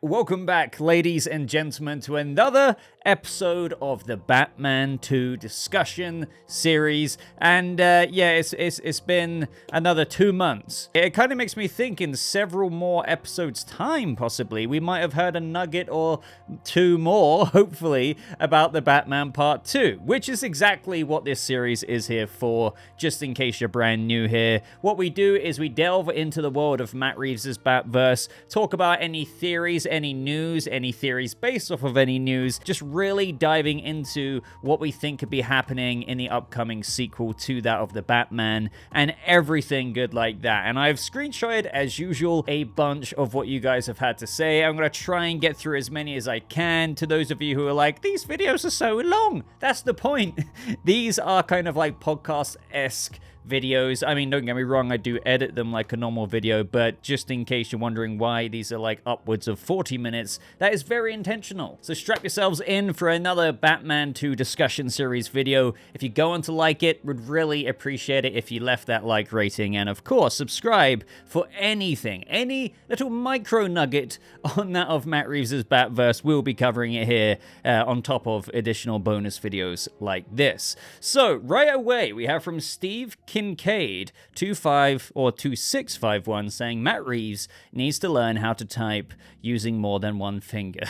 Welcome back, ladies and gentlemen, to another episode of the Batman 2 discussion series. And it's been another 2 months. It kind of makes me think in several more episodes' time, possibly, we might have heard a nugget or two more, hopefully, about the Batman Part 2, which is exactly what this series is here for, just in case you're brand new here. What we do is we delve into the world of Matt Reeves' Batverse, talk about any theories, any news, any theories based off of any news, just really diving into what we think could be happening in the upcoming sequel to that of the Batman and everything good like that. And I've screenshotted, as usual, a bunch of what you guys have had to say. I'm going to try and get through as many as I can. To those of you who are like, these videos are so long, that's the point. These are kind of like podcast-esque videos. I mean, don't get me wrong, I do edit them like a normal video, but just in case you're wondering why these are like upwards of 40 minutes, that is very intentional. So strap yourselves in for another Batman 2 discussion series video. If you're going to like it, would really appreciate it if you left that like rating, and of course, subscribe for anything, any little micro nugget on that of Matt Reeves' Batverse. We'll be covering it here on top of additional bonus videos like this. So right away, we have from Steve Kincaid 2651 saying Matt Reeves needs to learn how to type using more than one finger.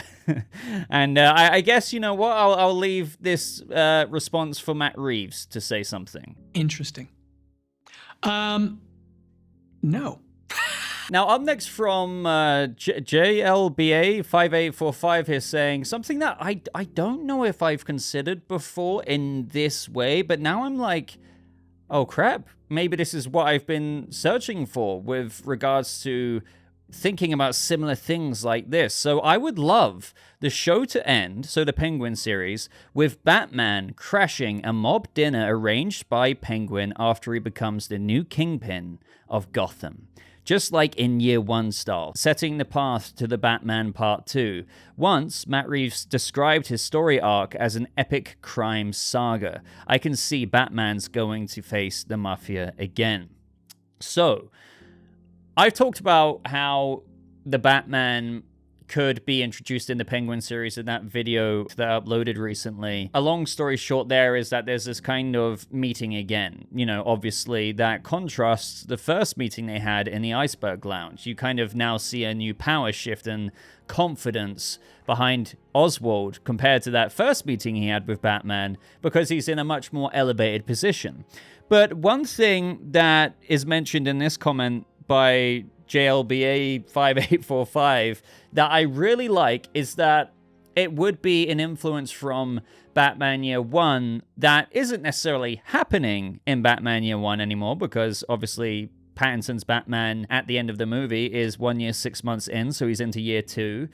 And I guess, you know what, I'll leave this response for Matt Reeves to say something. Interesting. No. Now, up next from JLBA5845 here saying something that I don't know if I've considered before in this way, but now I'm like, oh crap, maybe this is what I've been searching for with regards to thinking about similar things like this. So I would love the show to end, so the Penguin series, with Batman crashing a mob dinner arranged by Penguin after he becomes the new Kingpin of Gotham. Just like in Year 1 style, setting the path to the Batman Part 2. Once, Matt Reeves described his story arc as an epic crime saga. I can see Batman's going to face the Mafia again. So, I've talked about how the Batman could be introduced in the Penguin series in that video that I uploaded recently. A long story short there is that there's this kind of meeting again. You know, obviously that contrasts the first meeting they had in the Iceberg Lounge. You kind of now see a new power shift and confidence behind Oswald compared to that first meeting he had with Batman, because he's in a much more elevated position. But one thing that is mentioned in this comment by JLBA5845 that I really like is that it would be an influence from Batman Year 1 that isn't necessarily happening in Batman Year 1 anymore, because obviously Pattinson's Batman at the end of the movie is 1 year, 6 months in, so he's into Year 2.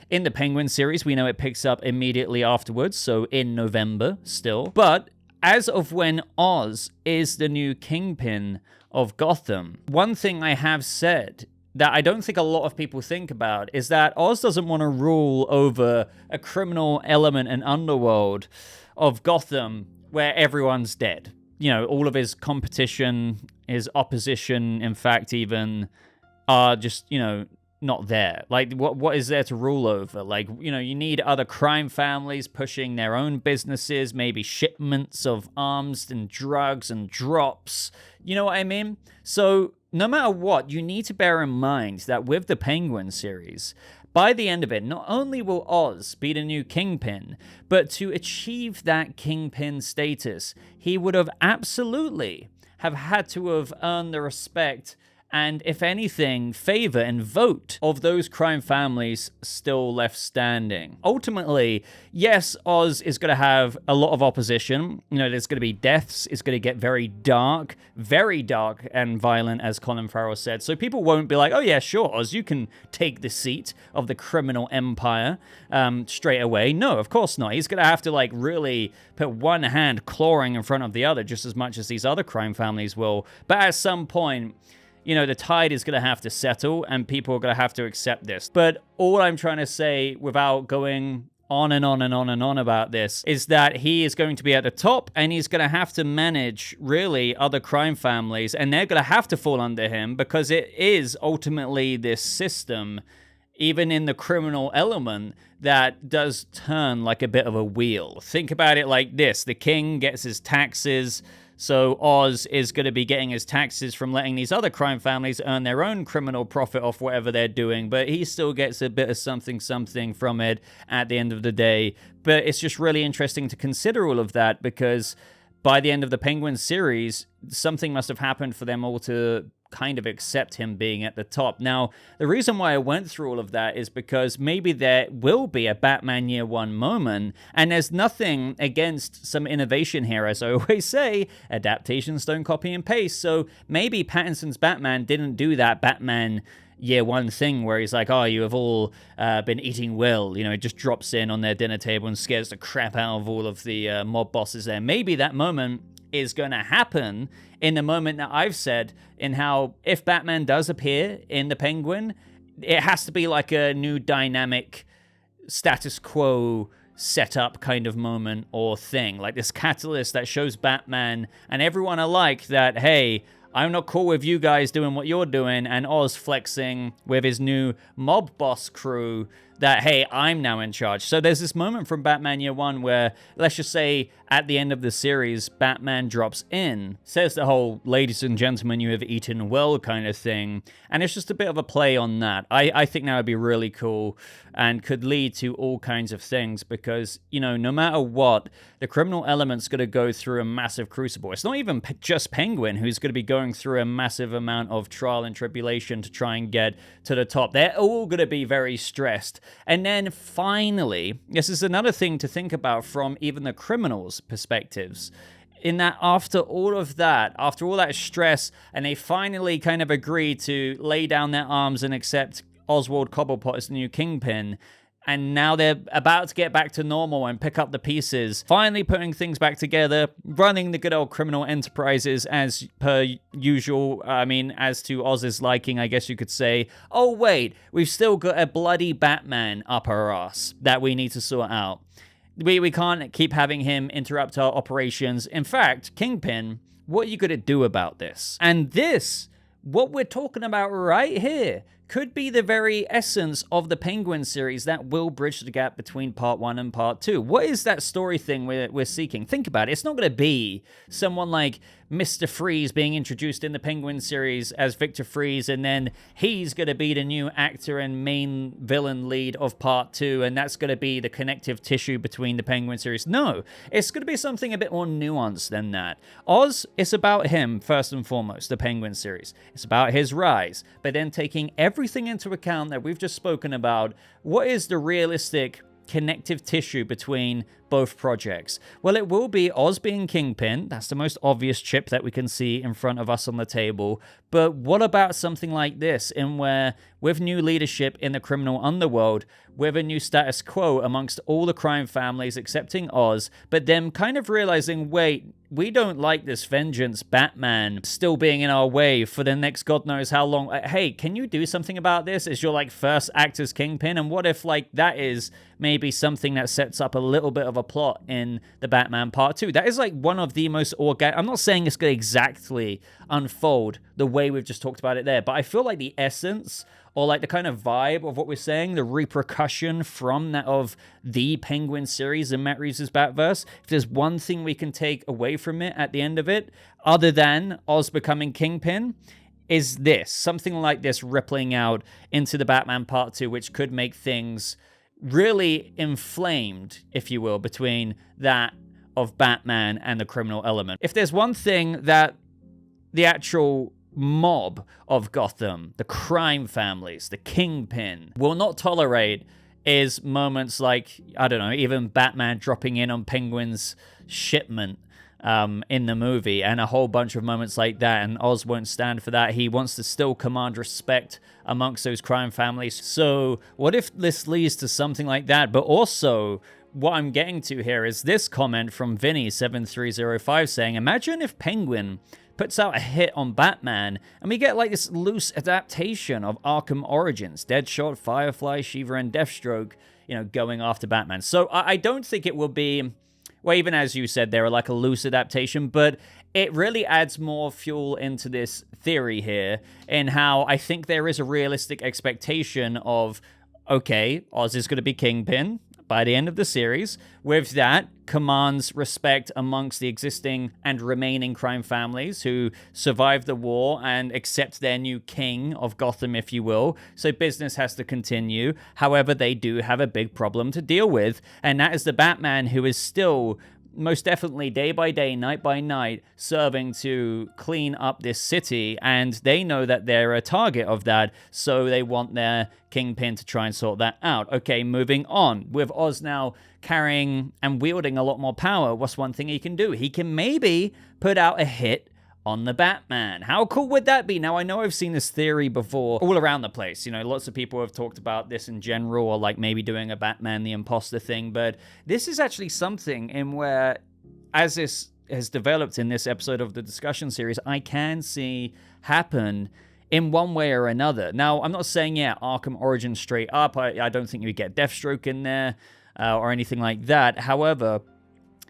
In the Penguin series, we know it picks up immediately afterwards, so in November still. But as of when Oz is the new Kingpin of Gotham, one thing I have said that I don't think a lot of people think about is that Oz doesn't want to rule over a criminal element and underworld of Gotham where everyone's dead. You know, all of his competition, his opposition, in fact, even are just, you know, not there. Like, what is there to rule over? Like, you know, you need other crime families pushing their own businesses, maybe shipments of arms and drugs and drops. You know what I mean? So no matter what, you need to bear in mind that with the Penguin series, by the end of it, not only will Oz be the new Kingpin, but to achieve that Kingpin status, he would have absolutely have had to have earned the respect and, if anything, favor and vote of those crime families still left standing. Ultimately, yes, Oz is going to have a lot of opposition. You know, there's going to be deaths. It's going to get very dark and violent, as Colin Farrell said. So people won't be like, oh yeah, sure, Oz, you can take the seat of the criminal empire straight away. No, of course not. He's going to have to like really put one hand clawing in front of the other just as much as these other crime families will. But at some point, you know, the tide is going to have to settle and people are going to have to accept this. But all I'm trying to say, without going on and on and on and on about this, is that he is going to be at the top and he's going to have to manage really other crime families, and they're going to have to fall under him because it is ultimately this system even in the criminal element, that does turn like a bit of a wheel. Think about it like this. The king gets his taxes, so Oz is going to be getting his taxes from letting these other crime families earn their own criminal profit off whatever they're doing, but he still gets a bit of something from it at the end of the day. But it's just really interesting to consider all of that, because by the end of the Penguin series, something must have happened for them all to kind of accept him being at the top. Now, the reason why I went through all of that is because maybe there will be a Batman Year One moment, and there's nothing against some innovation here. As I always say, adaptations don't copy and paste, so maybe Pattinson's Batman didn't do that Batman Year One thing where he's like, oh, you have all been eating well. You know, it just drops in on their dinner table and scares the crap out of all of the mob bosses there. Maybe that moment is going to happen in the moment that I've said, in how if Batman does appear in the Penguin, it has to be like a new dynamic status quo setup kind of moment or thing, like this catalyst that shows Batman and everyone alike that, hey, I'm not cool with you guys doing what you're doing, and Oz flexing with his new mob boss crew that, hey, I'm now in charge. So there's this moment from Batman Year One where, let's just say, at the end of the series, Batman drops in, says the whole, ladies and gentlemen, you have eaten well kind of thing, and it's just a bit of a play on that. I think that would be really cool and could lead to all kinds of things, because, you know, no matter what, the criminal element's going to go through a massive crucible. It's not even just Penguin who's going to be going through a massive amount of trial and tribulation to try and get to the top. They're all going to be very stressed. And then finally, this is another thing to think about from even the criminals' perspectives, in that after all of that, after all that stress, and they finally kind of agree to lay down their arms and accept Oswald Cobblepot as the new Kingpin, and now they're about to get back to normal and pick up the pieces, finally putting things back together, running the good old criminal enterprises as per usual. I mean, as to Oz's liking, I guess you could say, oh wait, we've still got a bloody Batman up our ass that we need to sort out. We can't keep having him interrupt our operations. In fact, Kingpin, what are you going to do about this? And this, what we're talking about right here, could be the very essence of the Penguin series that will bridge the gap between part 1 and part 2. What is that story thing we're seeking? Think about it. It's not going to be someone like Mr. Freeze being introduced in the Penguin series as Victor Freeze, and then he's going to be the new actor and main villain lead of part 2, and that's going to be the connective tissue between the Penguin series. No, it's going to be something a bit more nuanced than that. Oz, it's about him first and foremost, the Penguin series. It's about his rise, but then taking everything into account that we've just spoken about, what is the realistic connective tissue between both projects? Well, it will be Oz being Kingpin. That's the most obvious chip that we can see in front of us on the table. But what about something like this, in where with new leadership in the criminal underworld, with a new status quo amongst all the crime families accepting Oz, but them kind of realizing, wait, we don't like this vengeance Batman still being in our way for the next God knows how long. Hey, can you do something about this? Is your like first act as Kingpin? And what if like that is maybe something that sets up a little bit of a plot in the Batman Part 2? That is like one of the most organic. I'm not saying it's going to exactly unfold the way we've just talked about it there, but I feel like the essence, or like the kind of vibe of what we're saying, the repercussion from that of the Penguin series and Matt Reeves' Batverse, if there's one thing we can take away from it at the end of it, other than Oz becoming Kingpin, is this. Something like this rippling out into the Batman Part 2, which could make things really inflamed, if you will, between that of Batman and the criminal element. If there's one thing that the actual mob of Gotham, the crime families, the Kingpin, will not tolerate, is moments like, I don't know, even Batman dropping in on Penguin's shipment in the movie, and a whole bunch of moments like that, and Oz won't stand for that. He wants to still command respect amongst those crime families. So what if this leads to something like that? But also, what I'm getting to here is this comment from Vinny7305 saying, imagine if Penguin puts out a hit on Batman, and we get like this loose adaptation of Arkham Origins, Deadshot, Firefly, Shiva, and Deathstroke, you know, going after Batman. So I don't think it will be, well, even as you said, they're like a loose adaptation, but it really adds more fuel into this theory here, in how I think there is a realistic expectation of okay, Oz is going to be Kingpin by the end of the series. With that, commands respect amongst the existing and remaining crime families who survived the war and accept their new king of Gotham, if you will. So business has to continue. However, they do have a big problem to deal with, and that is the Batman, who is still most definitely day by day, night by night, serving to clean up this city, and they know that they're a target of that, so they want their Kingpin to try and sort that out. Okay, moving on. With Oz now carrying and wielding a lot more power, what's one thing he can do? He can maybe put out a hit on the Batman. How cool would that be? Now, I know I've seen this theory before all around the place. You know, lots of people have talked about this in general, or like maybe doing a Batman the Imposter thing, but this is actually something in where, as this has developed in this episode of the discussion series, I can see happen in one way or another. Now, I'm not saying, Arkham Origins straight up. I don't think you get Deathstroke in there or anything like that. However,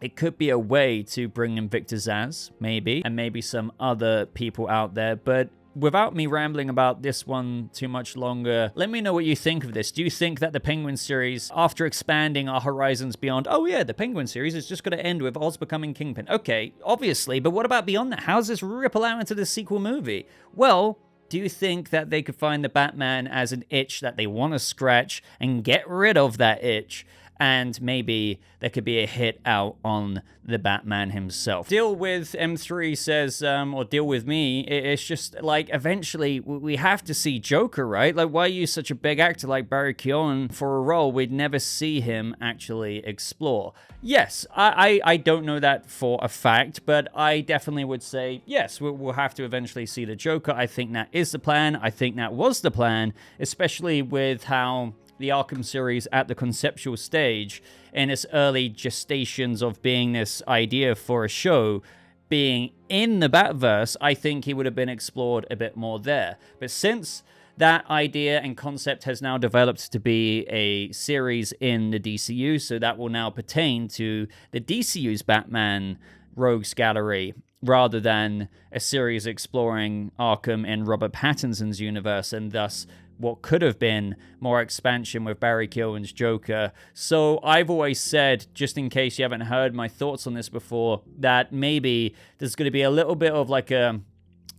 it could be a way to bring in Victor Zsasz, maybe, and maybe some other people out there. But without me rambling about this one too much longer, let me know what you think of this. Do you think that the Penguin series, after expanding our horizons beyond, the Penguin series is just going to end with Oz becoming Kingpin? Okay, obviously, but what about beyond that? How does this ripple out into the sequel movie? Well, do you think that they could find the Batman as an itch that they want to scratch and get rid of that itch? And maybe there could be a hit out on the Batman himself. Deal with M3 says, or deal with me. It's just like, eventually we have to see Joker, right? Like, why use such a big actor like Barry Keoghan for a role we'd never see him actually explore? Yes, I don't know that for a fact, but I definitely would say, yes, we'll have to eventually see the Joker. I think that is the plan. I think that was the plan, especially with how the Arkham series at the conceptual stage, in its early gestations of being this idea for a show, being in the Batverse, I think he would have been explored a bit more there. But since that idea and concept has now developed to be a series in the DCU, so that will now pertain to the DCU's Batman Rogues Gallery, rather than a series exploring Arkham in Robert Pattinson's universe, and thus what could have been more expansion with Barry Keoghan's Joker. So I've always said, just in case you haven't heard my thoughts on this before, that maybe there's going to be a little bit of like a,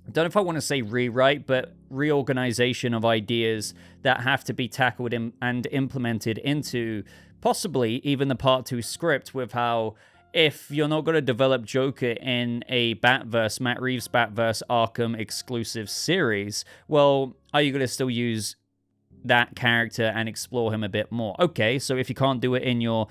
I don't know if I want to say rewrite, but reorganization of ideas that have to be tackled and implemented into possibly even the Part 2 script, with how, if you're not going to develop Joker in a Batverse, Matt Reeves Batverse Arkham exclusive series, well, are you going to still use that character and explore him a bit more? Okay, so if you can't do it in your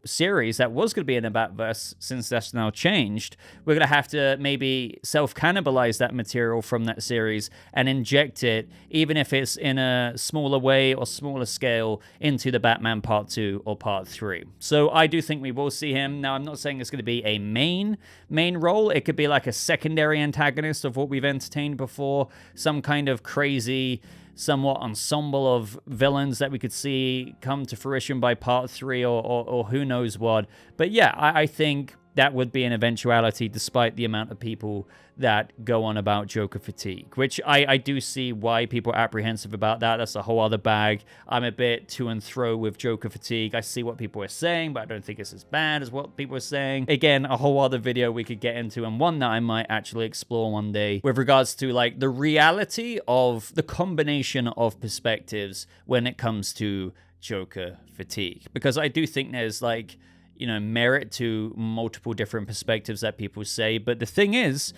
series that was going to be in a Batverse, since that's now changed, we're going to have to maybe self-cannibalize that material from that series and inject it, even if it's in a smaller way or smaller scale, into the Batman Part 2 or Part 3. So I do think we will see him. Now, I'm not saying it's going to be a main role. It could be like a secondary antagonist of what we've entertained before, some kind of crazy, somewhat ensemble of villains that we could see come to fruition by Part 3 or who knows what. But yeah, I think that would be an eventuality, despite the amount of people that go on about Joker fatigue, which I do see why people are apprehensive about that. That's a whole other bag. I'm a bit to and fro with Joker fatigue. I see what people are saying, but I don't think it's as bad as what people are saying. Again, a whole other video we could get into, and one that I might actually explore one day, with regards to like the reality of the combination of perspectives when it comes to Joker fatigue. Because I do think there's like, merit to multiple different perspectives that people say. But the thing is,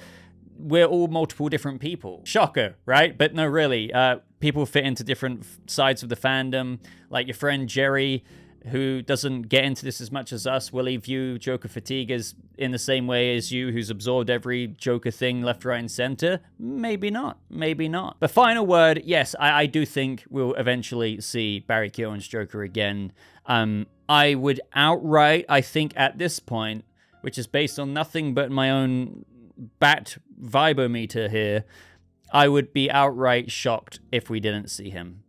we're all multiple different people. Shocker, right? But no, really, people fit into different sides of the fandom. Like your friend Jerry, who doesn't get into this as much as us, will he view Joker fatigue as in the same way as you, who's absorbed every Joker thing left, right, and center? Maybe not. Maybe not. The final word, yes, I do think we'll eventually see Barry Keoghan's Joker again. I would outright, I think at this point, which is based on nothing but my own bat vibometer here, I would be outright shocked if we didn't see him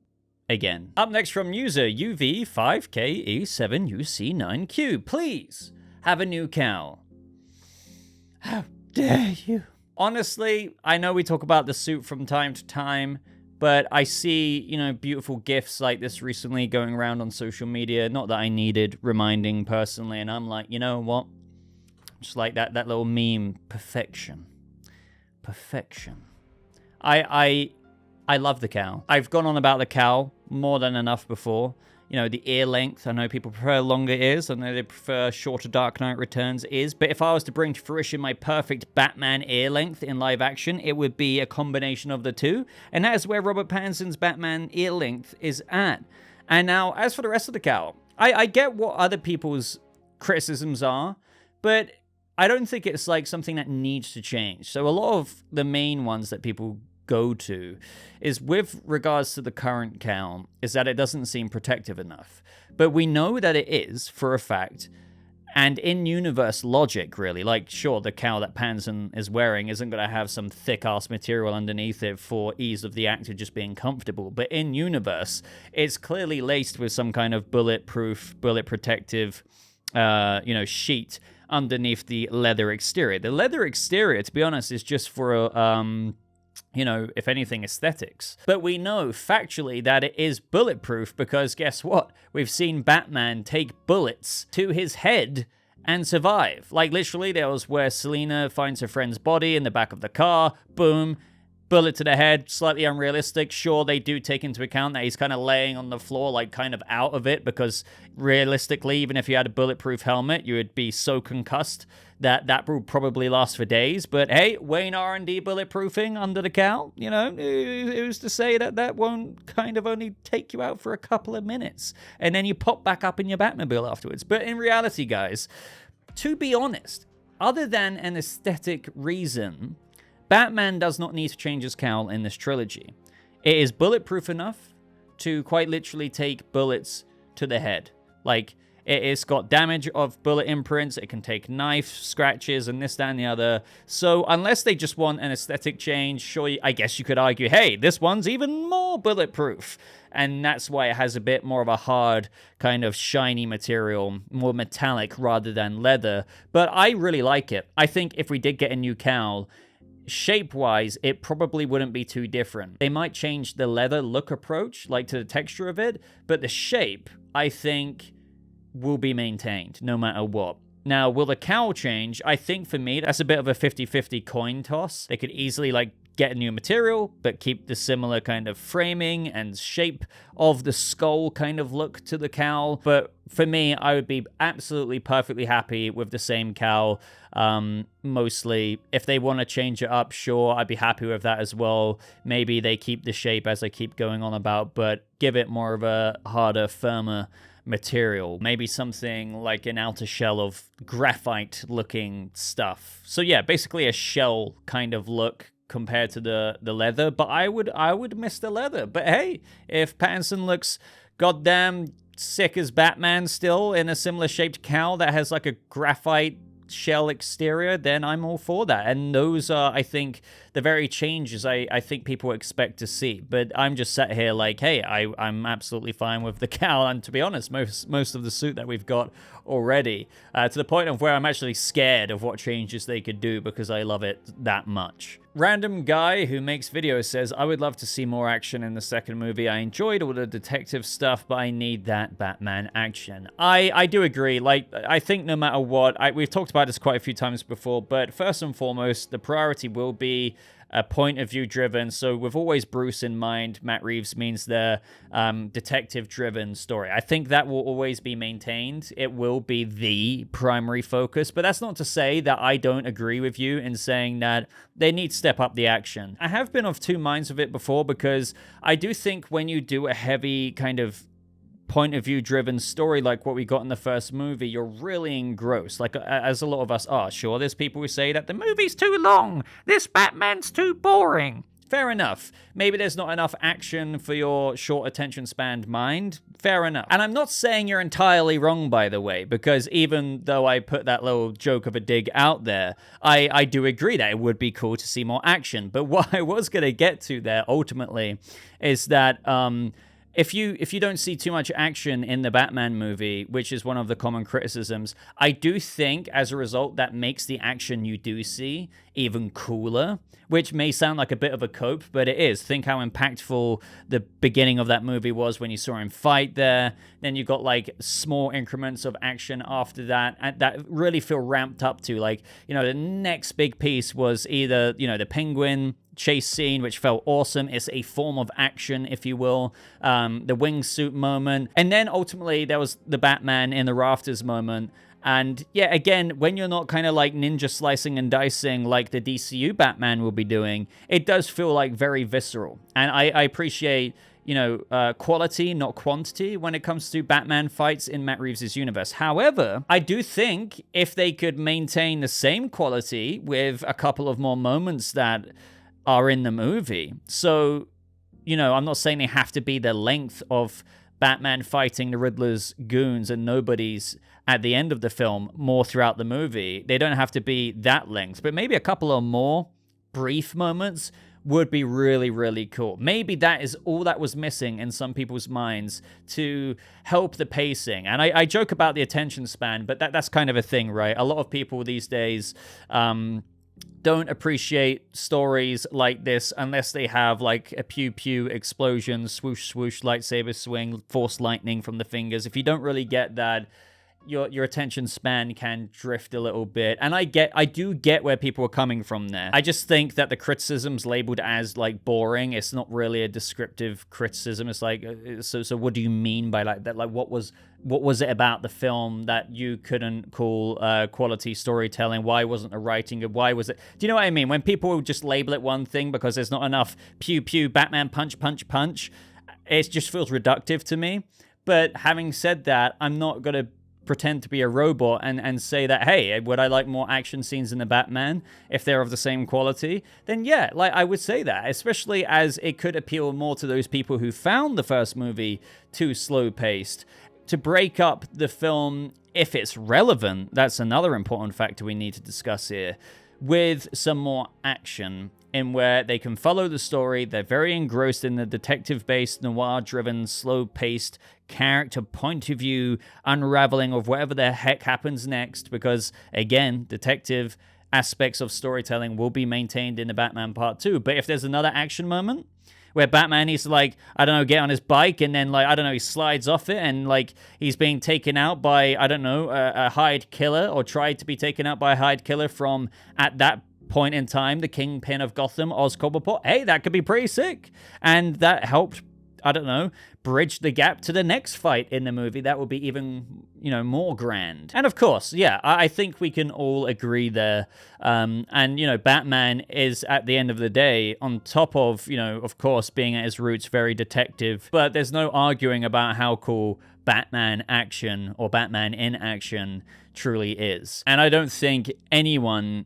again. Up next from user UV5KE7UC9Q. Please have a new Cowl. How dare you? Honestly, I know we talk about the suit from time to time, But I see, beautiful GIFs like this recently going around on social media. Not that I needed reminding personally. And I'm like, you know what? Just like that little meme, perfection. Perfection. I love the cowl. I've gone on about the cowl more than enough before. The ear length. I know people prefer longer ears. I know they prefer shorter Dark Knight Returns ears. But if I was to bring to fruition my perfect Batman ear length in live action, it would be a combination of the two. And that is where Robert Pattinson's Batman ear length is at. And now, as for the rest of the cowl, I get what other people's criticisms are, but I don't think it's like something that needs to change. So a lot of the main ones that people go to is with regards to the current cowl is that it doesn't seem protective enough. But we know that it is for a fact. And in-universe logic, really, like, sure, the cowl that Pattinson is wearing isn't going to have some thick-ass material underneath it for ease of the actor just being comfortable. But in-universe, it's clearly laced with some kind of bulletproof, bullet-protective, sheet underneath the leather exterior. The leather exterior, to be honest, is just for if anything, aesthetics. But we know factually that it is bulletproof because guess what? We've seen Batman take bullets to his head and survive. Like, literally, there was where Selina finds her friend's body in the back of the car. Boom. Bullet to the head, slightly unrealistic. Sure, they do take into account that he's kind of laying on the floor, like kind of out of it, because realistically, even if you had a bulletproof helmet, you would be so concussed that would probably last for days. But hey, Wayne R&D bulletproofing under the cowl, who's to say that won't kind of only take you out for a couple of minutes, and then you pop back up in your Batmobile afterwards. But in reality, guys, to be honest, other than an aesthetic reason, Batman does not need to change his cowl in this trilogy. It is bulletproof enough to quite literally take bullets to the head. Like, it's got damage of bullet imprints, it can take knife scratches and this, that, and the other. So unless they just want an aesthetic change, sure, I guess you could argue, hey, this one's even more bulletproof. And that's why it has a bit more of a hard, kind of shiny material, more metallic rather than leather. But I really like it. I think if we did get a new cowl, shape-wise, it probably wouldn't be too different. They might change the leather look approach, like to the texture of it, but the shape, I think, will be maintained no matter what. Now, will the cowl change? I think for me, that's a bit of a 50-50 coin toss. They could easily, get a new material, but keep the similar kind of framing and shape of the skull kind of look to the cowl. But for me, I would be absolutely perfectly happy with the same cowl. Mostly, if they want to change it up, sure, I'd be happy with that as well. Maybe they keep the shape as I keep going on about, but give it more of a harder, firmer material. Maybe something like an outer shell of graphite looking stuff. So yeah, basically a shell kind of look compared to the leather, but I would miss the leather. But hey, if Pattinson looks goddamn sick as Batman still in a similar shaped cowl that has like a graphite shell exterior, then I'm all for that. And those are, I think, the very changes I think people expect to see. But I'm just sat here like, hey, I'm absolutely fine with the cowl, and to be honest, most of the suit that we've got already, to the point of where I'm actually scared of what changes they could do because I love it that much. Random guy who makes videos says, I would love to see more action in the second movie. I enjoyed all the detective stuff, but I need that Batman action. I do agree. Like, I think no matter what, we've talked about this quite a few times before, but first and foremost, the priority will be a point of view driven. So with always Bruce in mind, Matt Reeves means the detective driven story. I think that will always be maintained. It will be the primary focus, but that's not to say that I don't agree with you in saying that they need to step up the action. I have been of two minds of it before, because I do think when you do a heavy kind of point of view driven story like what we got in the first movie, you're really engrossed, like as a lot of us are. Sure, there's people who say that the movie's too long, this Batman's too boring. Fair enough. Maybe there's not enough action for your short attention span mind. Fair enough. And I'm not saying you're entirely wrong, by the way, because even though I put that little joke of a dig out there, I do agree that it would be cool to see more action. But what I was going to get to there ultimately is that if you don't see too much action in the Batman movie, which is one of the common criticisms, I do think as a result that makes the action you do see even cooler, which may sound like a bit of a cope, but it is. Think how impactful the beginning of that movie was when you saw him fight there. Then you got like small increments of action after that, and that really feel ramped up to, like, you know, the next big piece was either, you know, the Penguin chase scene, which felt awesome. It's a form of action, if you will. The wingsuit moment. And then ultimately there was the Batman in the rafters moment. And yeah, again, when you're not kind of like ninja slicing and dicing like the DCU Batman will be doing, it does feel like very visceral. And I appreciate, you know, quality, not quantity, when it comes to Batman fights in Matt Reeves' universe. However, I do think if they could maintain the same quality with a couple of more moments that are in the movie. So, you know, I'm not saying they have to be the length of Batman fighting the Riddler's goons and nobodies at the end of the film more throughout the movie. They don't have to be that length, but maybe a couple of more brief moments would be really, really cool. Maybe that is all that was missing in some people's minds to help the pacing. And I joke about the attention span, but that's kind of a thing, right? A lot of people these days don't appreciate stories like this unless they have like a pew pew explosion, swoosh swoosh, lightsaber swing, force lightning from the fingers. If you don't really get that, your attention span can drift a little bit. And I do get where people are coming from there. I just think that the criticism's labeled as like boring. It's not really a descriptive criticism. It's like, so what do you mean by like that? Like, what was it about the film that you couldn't call quality storytelling? Why wasn't the writing good? Why was it? Do you know what I mean? When people just label it one thing because there's not enough pew pew, Batman punch punch punch, it just feels reductive to me. But having said that, I'm not gonna pretend to be a robot and say that, hey, would I like more action scenes in the Batman if they're of the same quality? Then yeah, like I would say that, especially as it could appeal more to those people who found the first movie too slow-paced. To break up the film, if it's relevant, that's another important factor we need to discuss here, with some more action in where they can follow the story. They're very engrossed in the detective-based, noir-driven, slow-paced character point of view unraveling of whatever the heck happens next, because again, detective aspects of storytelling will be maintained in the Batman Part 2. But if there's another action moment where Batman needs to, like, I don't know, get on his bike and then, like, I don't know, he slides off it and, like, he's being taken out by, I don't know, a hired killer, or tried to be taken out by a hired killer from, at that point in time, the Kingpin of Gotham, Oz Cobblepot, hey, that could be pretty sick. And that helped, I don't know, bridge the gap to the next fight in the movie. That would be even, you know, more grand. And of course, yeah, I think we can all agree there. And, you know, Batman is, at the end of the day, on top of, you know, of course, being at his roots very detective, but there's no arguing about how cool Batman action, or Batman in action, truly is. And I don't think anyone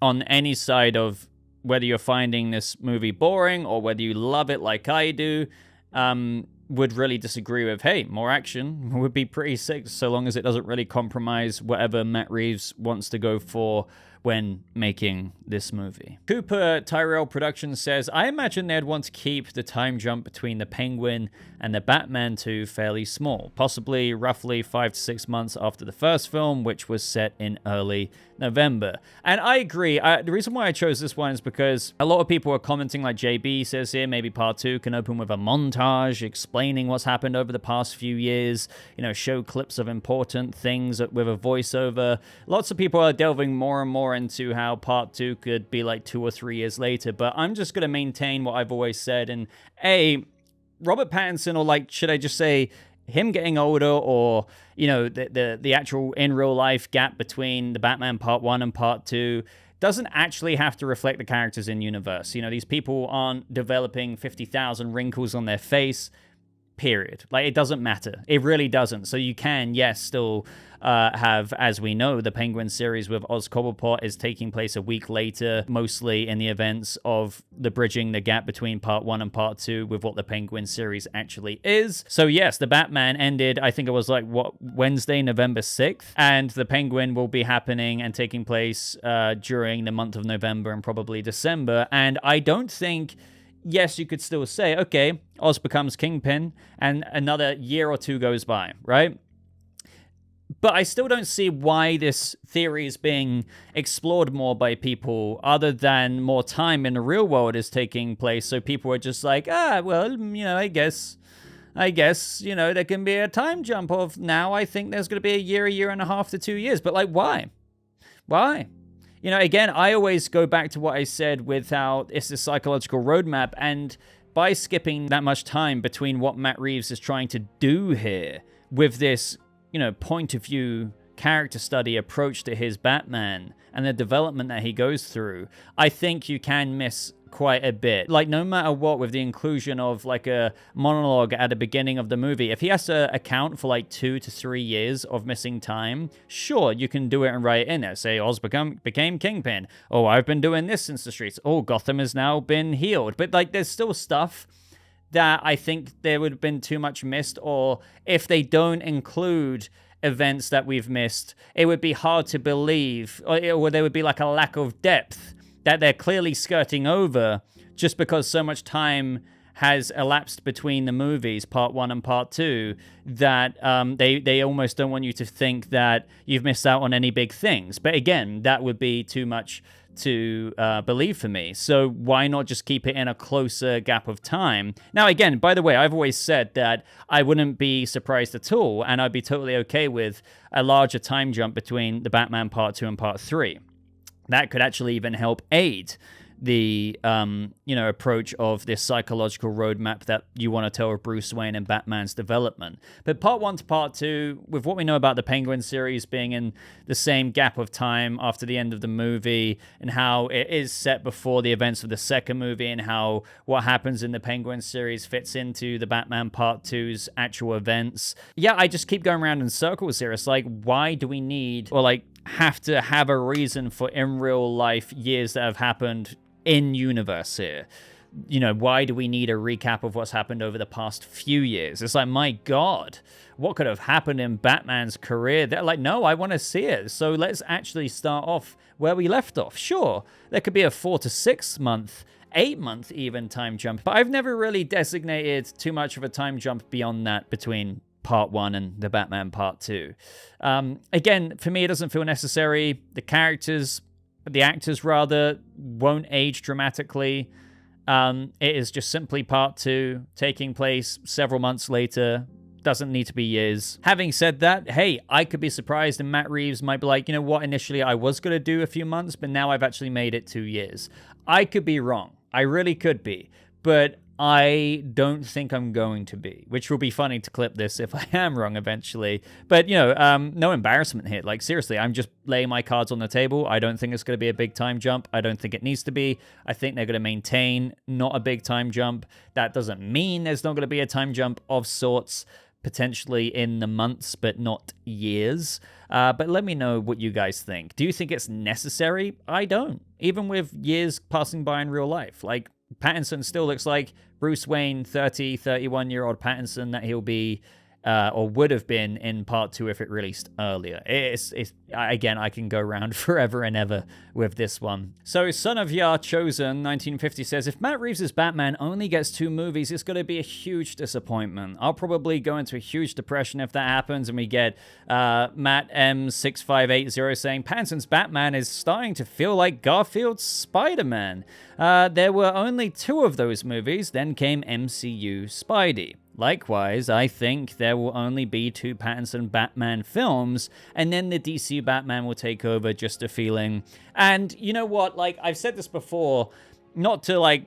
on any side of whether you're finding this movie boring or whether you love it like I do, would really disagree with, hey, more action would be pretty sick, so long as it doesn't really compromise whatever Matt Reeves wants to go for when making this movie. Cooper Tyrell Productions says, I imagine they'd want to keep the time jump between the Penguin and the Batman 2 fairly small, possibly roughly 5 to 6 months after the first film, which was set in early November. And I agree. The reason why I chose this one is because a lot of people are commenting, like JB says here, maybe part 2 can open with a montage explaining what's happened over the past few years, you know, show clips of important things with a voiceover. Lots of people are delving more and more into how part 2 could be like 2 or 3 years later, but I'm just going to maintain what I've always said. And Robert Pattinson, or like, should I just say him getting older, or, you know, the actual in real life gap between the Batman Part 1 and Part 2 doesn't actually have to reflect the characters in universe. You know, these people aren't developing 50,000 wrinkles on their face, period. Like, it doesn't matter. It really doesn't. So you can, yes, still have, as we know, the Penguin series with Oz Cobblepot is taking place a week later, mostly in the events of the bridging the gap between Part 1 and Part 2 with what the Penguin series actually is. So yes, the Batman ended, I think it was like, Wednesday, November 6th, and the Penguin will be happening and taking place during the month of November and probably December. And I don't think yes, you could still say, okay, Oz becomes Kingpin, and another year or two goes by, right? But I still don't see why this theory is being explored more by people other than more time in the real world is taking place. So people are just like, well, I guess, there can be a time jump of now I think there's going to be a year and a half to 2 years. But like, why? Why? Again, I always go back to what I said with how it's a psychological roadmap. And by skipping that much time between what Matt Reeves is trying to do here with this point of view character study approach to his Batman and the development that he goes through, I think you can miss quite a bit. Like, no matter what, with the inclusion of like a monologue at the beginning of the movie, if he has to account for like 2 to 3 years of missing time, sure, you can do it and write it in there. Say, Oz became Kingpin. Oh, I've been doing this since the streets. Oh, Gotham has now been healed. But like, there's still stuff that I think there would have been too much missed, or if they don't include events that we've missed, it would be hard to believe, or there would be like a lack of depth that they're clearly skirting over just because so much time has elapsed between the movies, part 1 and part 2, that they almost don't want you to think that you've missed out on any big things. But again, that would be too much to believe for me. So why not just keep it in a closer gap of time? Now, again, by the way, I've always said that I wouldn't be surprised at all, and I'd be totally okay with a larger time jump between the Batman Part 2 and Part 3. That could actually even help aid the approach of this psychological roadmap that you want to tell of Bruce Wayne and Batman's development. But part 1 to part 2, with what we know about the Penguin series being in the same gap of time after the end of the movie, and how it is set before the events of the second movie, and how what happens in the Penguin series fits into the Batman part 2's actual events. Yeah, I just keep going around in circles here. It's like, why do we need, or like, have to have a reason for in real life years that have happened in universe here? Why do we need a recap of what's happened over the past few years? It's like, my God, what could have happened in Batman's career? They're like, no, I want to see it. So let's actually start off where we left off. Sure, there could be a 4 to 6 month, 8-month even time jump, but I've never really designated too much of a time jump beyond that between part 1 and the Batman part 2. Again, for me, it doesn't feel necessary. The actors rather, won't age dramatically. It is just simply part 2 taking place several months later. Doesn't need to be years. Having said that, hey, I could be surprised and Matt Reeves might be like, you know what, initially I was going to do a few months, but now I've actually made it 2 years. I could be wrong. I really could be. But I don't think I'm going to be, which will be funny to clip this if I am wrong eventually. But, no embarrassment here. Like, seriously, I'm just laying my cards on the table. I don't think it's going to be a big time jump. I don't think it needs to be. I think they're going to maintain not a big time jump. That doesn't mean there's not going to be a time jump of sorts, potentially in the months, but not years. But let me know what you guys think. Do you think it's necessary? I don't. Even with years passing by in real life. Like, Pattinson still looks like Bruce Wayne, 31-year-old Pattinson that he'll be, or would have been in part 2 if it released earlier. It's again, I can go around forever and ever with this one. So, Son of Yah Chosen, 1950 says, if Matt Reeves' Batman only gets 2 movies, it's going to be a huge disappointment. I'll probably go into a huge depression if that happens, and we get Matt M6580 saying, Pattinson's Batman is starting to feel like Garfield's Spider-Man. There were only 2 of those movies, then came MCU Spidey. Likewise, I think there will only be 2 Pattinson Batman films, and then the DC Batman will take over just a feeling. And you know what? Like, I've said this before, not to, like,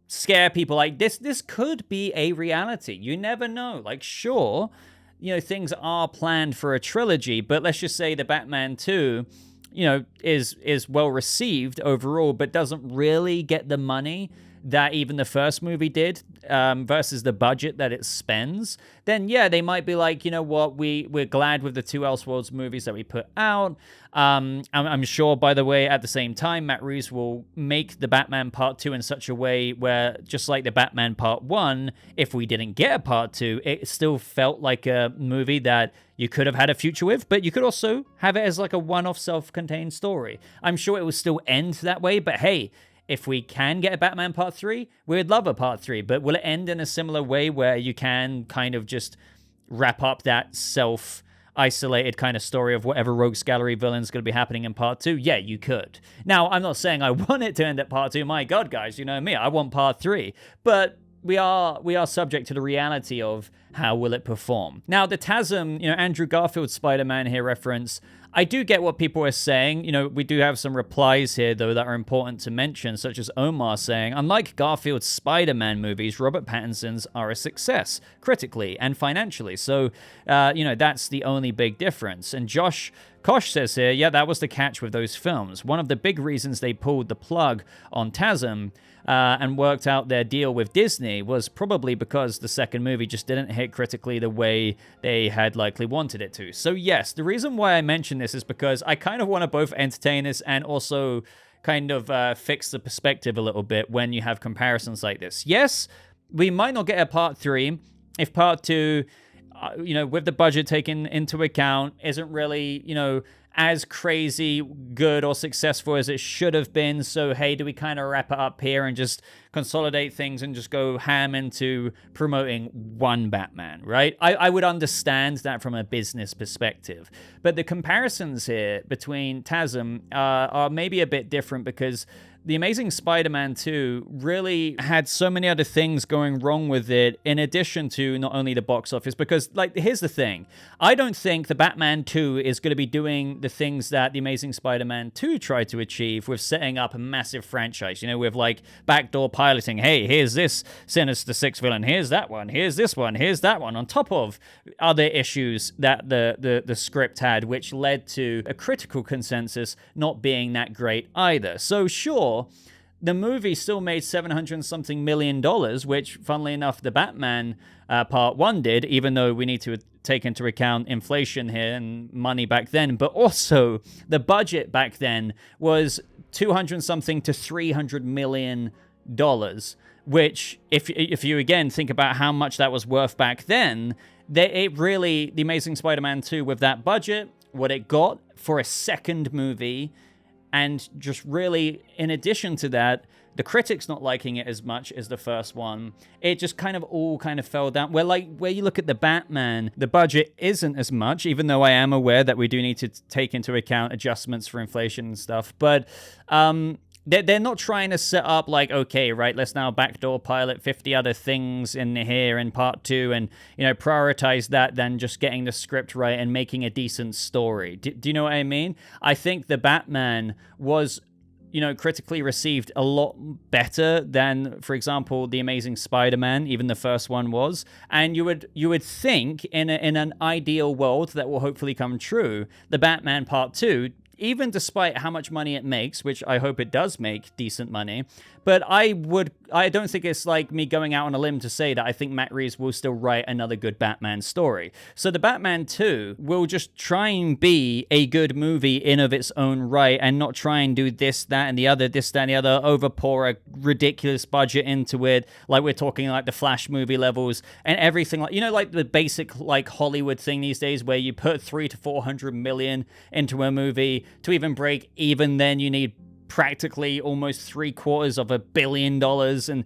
scare people. Like, this could be a reality. You never know. Like, sure, things are planned for a trilogy, but let's just say the Batman 2, is well received overall, but doesn't really get the money that even the first movie did, versus the budget that it spends, then yeah, they might be like, you know what, we're glad with the 2 Elseworlds movies that we put out. I'm sure, by the way, at the same time, Matt Reeves will make the Batman Part 2 in such a way where, just like the Batman Part 1, if we didn't get a Part 2, it still felt like a movie that you could have had a future with, but you could also have it as like a one-off self-contained story. I'm sure it will still end that way, but hey, if we can get a Batman Part 3, we'd love a Part 3. But will it end in a similar way where you can kind of just wrap up that isolated kind of story of whatever Rogues Gallery villain's going to be happening in Part 2? Yeah, you could. Now, I'm not saying I want it to end at Part 2. My God, guys, you know me. I want Part 3. But we are subject to the reality of how will it perform. Now, the TASM, Andrew Garfield's Spider-Man here reference, I do get what people are saying. We do have some replies here, though, that are important to mention, such as Omar saying, unlike Garfield's Spider-Man movies, Robert Pattinson's are a success, critically and financially. So, that's the only big difference. And Josh Kosh says here, yeah, that was the catch with those films. One of the big reasons they pulled the plug on TASM and worked out their deal with Disney was probably because the second movie just didn't hit critically the way they had likely wanted it to. So yes, the reason why I mention this is because I kind of want to both entertain this and also kind of fix the perspective a little bit when you have comparisons like this. Yes, we might not get a Part 3 if Part 2, with the budget taken into account, isn't really, as crazy good or successful as it should have been. So, hey, do we kind of wrap it up here and just consolidate things and just go ham into promoting one Batman, right? I would understand that from a business perspective. But the comparisons here between TASM are maybe a bit different because The Amazing Spider-Man 2 really had so many other things going wrong with it in addition to not only the box office, because, here's the thing. I don't think the Batman 2 is going to be doing the things that The Amazing Spider-Man 2 tried to achieve with setting up a massive franchise, with, backdoor piloting. Hey, here's this Sinister Six villain. Here's that one. Here's this one. Here's that one. On top of other issues that the script had, which led to a critical consensus not being that great either. So, sure, the movie still made $700-something million, which, funnily enough, the Batman Part 1 did, even though we need to take into account inflation here and money back then. But also, the budget back then was $200-something to $300 million, which, if you again think about how much that was worth back then, The Amazing Spider-Man 2, with that budget, what it got for a second movie, and just really, in addition to that, the critics not liking it as much as the first one, it just all fell down. Where you look at the Batman, the budget isn't as much, even though I am aware that we do need to take into account adjustments for inflation and stuff. But they're not trying to set up okay, right, let's now backdoor pilot 50 other things in here in Part 2 and, prioritize that than just getting the script right and making a decent story. Do you know what I mean? I think the Batman was, critically received a lot better than, for example, The Amazing Spider-Man, even the first one was. And you would think in an ideal world that will hopefully come true, the Batman Part 2, even despite how much money it makes, which I hope it does make decent money, but I don't think it's me going out on a limb to say that I think Matt Reeves will still write another good Batman story. So the Batman 2 will just try and be a good movie in of its own right and not try and do this, that, and the other, overpour a ridiculous budget into it, we're talking the Flash movie levels and everything, the basic Hollywood thing these days where you put $300 to $400 million into a movie to even break even, then you need practically almost $750 million, and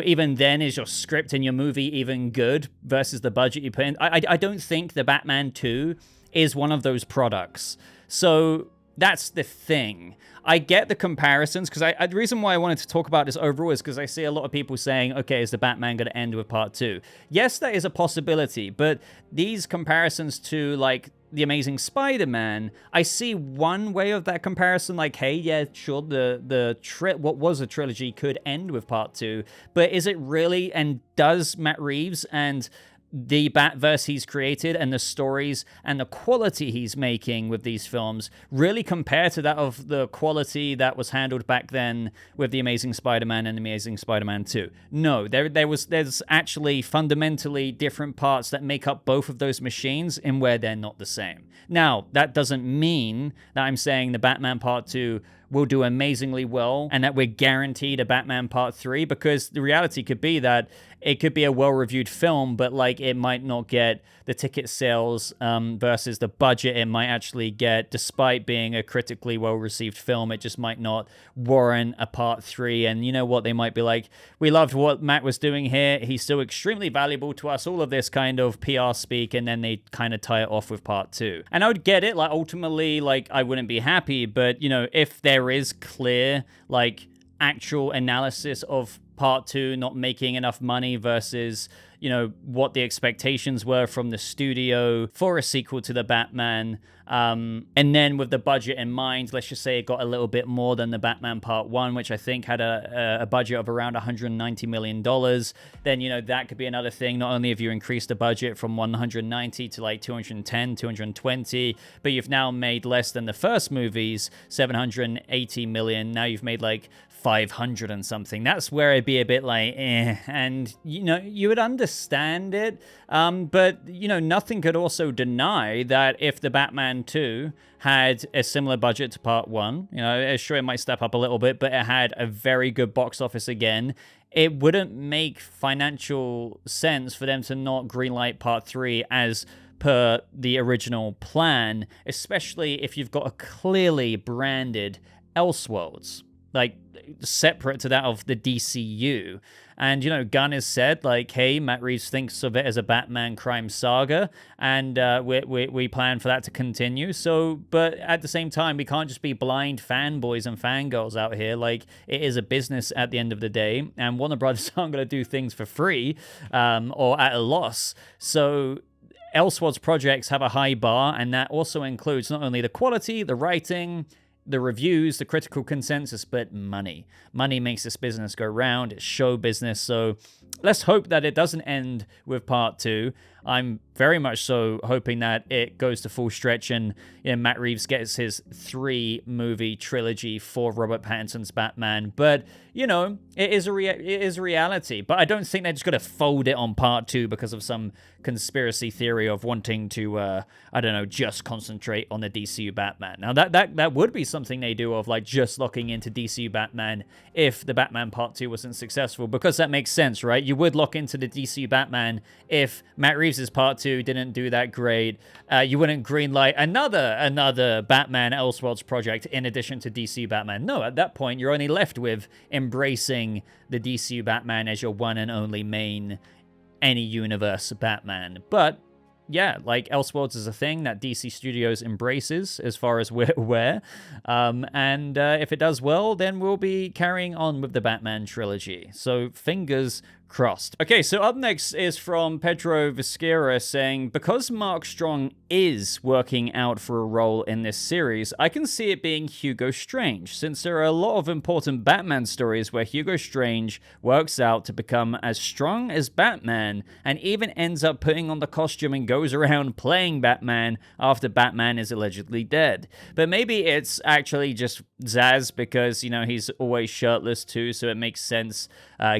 even then, is your script and your movie even good versus the budget you put in? I don't think the Batman 2 is one of those products. So that's the thing. I get the comparisons, because the reason why I wanted to talk about this overall is because I see a lot of people saying, okay, is the Batman going to end with Part 2? Yes, that is a possibility, but these comparisons to, The Amazing Spider-Man, I see one way of that comparison, hey, yeah, sure, what was a trilogy could end with Part 2, but is it really, and does Matt Reeves and the Batverse he's created and the stories and the quality he's making with these films really compare to that of the quality that was handled back then with The Amazing Spider-Man and The Amazing Spider-Man 2? No, there's actually fundamentally different parts that make up both of those machines in where they're not the same. Now, that doesn't mean that I'm saying the Batman Part 2 will do amazingly well and that we're guaranteed a Batman Part 3, because the reality could be that it could be a well-reviewed film, but like it might not get the ticket sales versus the budget it might actually get. Despite being a critically well-received film, it just might not warrant a Part 3. And you know what? They might be like, we loved what Matt was doing here. He's still extremely valuable to us. All of this kind of PR speak, and then they kind of tie it off with Part 2. And I would get it. Like, ultimately, like, I wouldn't be happy, but, you know, if there is clear, like, actual analysis of Part 2 not making enough money versus, you know, what the expectations were from the studio for a sequel to the Batman, and then with the budget in mind, let's just say it got a little bit more than the Batman Part 1, which I think had a budget of around $190 million, then, you know, that could be another thing. Not only have you increased the budget from 190 to like 210, 220, but you've now made less than the first movie's 780 million. Now you've made like 500 and something. That's where it'd be a bit like, and, you know, you would understand it. But, you know, nothing could also deny that if the Batman 2 had a similar budget to Part 1, you know, sure, it might step up a little bit, but it had a very good box office again, it wouldn't make financial sense for them to not greenlight Part 3 as per the original plan, especially if you've got a clearly branded Elseworlds, like, separate to that of the DCU. And, you know, Gunn has said, like, hey, Matt Reeves thinks of it as a Batman crime saga, and we plan for that to continue. So, but at the same time, we can't just be blind fanboys and fangirls out here. Like, it is a business at the end of the day, and Warner Brothers aren't going to do things for free or at a loss. So Elseworlds projects have a high bar, and that also includes not only the quality, the writing, the reviews, the critical consensus, but money. Money makes this business go round. It's show business. So let's hope that it doesn't end with Part 2. I'm very much so hoping that it goes to full stretch and, you know, Matt Reeves gets his 3-movie trilogy for Robert Pattinson's Batman. But, you know, it is a reality. But I don't think they're just going to fold it on Part 2 because of some conspiracy theory of wanting to, I don't know, just concentrate on the DCU Batman. Now, that would be something they do, of like just locking into DCU Batman if the Batman Part 2 wasn't successful, because that makes sense, right? You would lock into the DCU Batman if Matt Reeves' Part 2 didn't do that great. You wouldn't greenlight another Batman Elseworlds project in addition to DCU Batman. No, at that point, you're only left with embracing the DCU Batman as your one and only main any universe Batman. But yeah, like, Elseworlds is a thing that DC Studios embraces as far as we're aware. And if it does well, then we'll be carrying on with the Batman trilogy. So fingers crossed. Okay, so up next is from Pedro Visquera saying, because Mark Strong is working out for a role in this series, I can see it being Hugo Strange, since there are a lot of important Batman stories where Hugo Strange works out to become as strong as Batman and even ends up putting on the costume and goes around playing Batman after Batman is allegedly dead. But maybe it's actually just Zaz, because, you know, he's always shirtless too, so it makes sense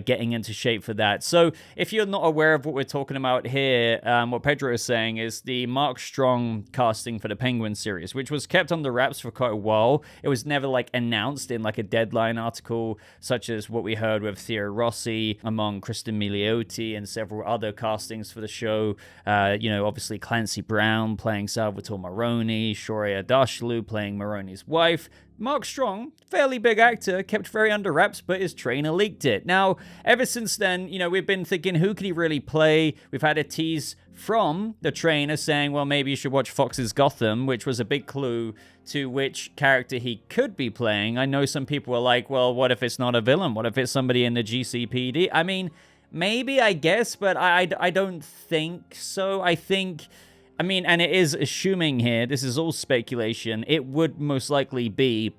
getting into shape for that. So if you're not aware of what we're talking about here, what Pedro is saying is the Mark Strong casting for the Penguin series, which was kept under wraps for quite a while. It was never like announced in like a Deadline article, such as what we heard with Theo Rossi, among Kristen Milioti and several other castings for the show. You know, obviously Clancy Brown playing Salvatore Maroni, Shoria Dashlu playing Maroni's wife. Mark Strong, fairly big actor, kept very under wraps, but his trainer leaked it. Now, ever since then, you know, we've been thinking, who could he really play? We've had a tease from the trainer saying, well, maybe you should watch Fox's Gotham, which was a big clue to which character he could be playing. I know some people were like, well, what if it's not a villain? What if it's somebody in the GCPD? I mean, maybe, I guess, but I don't think so. I mean, and it is assuming here, this is all speculation, it would most likely be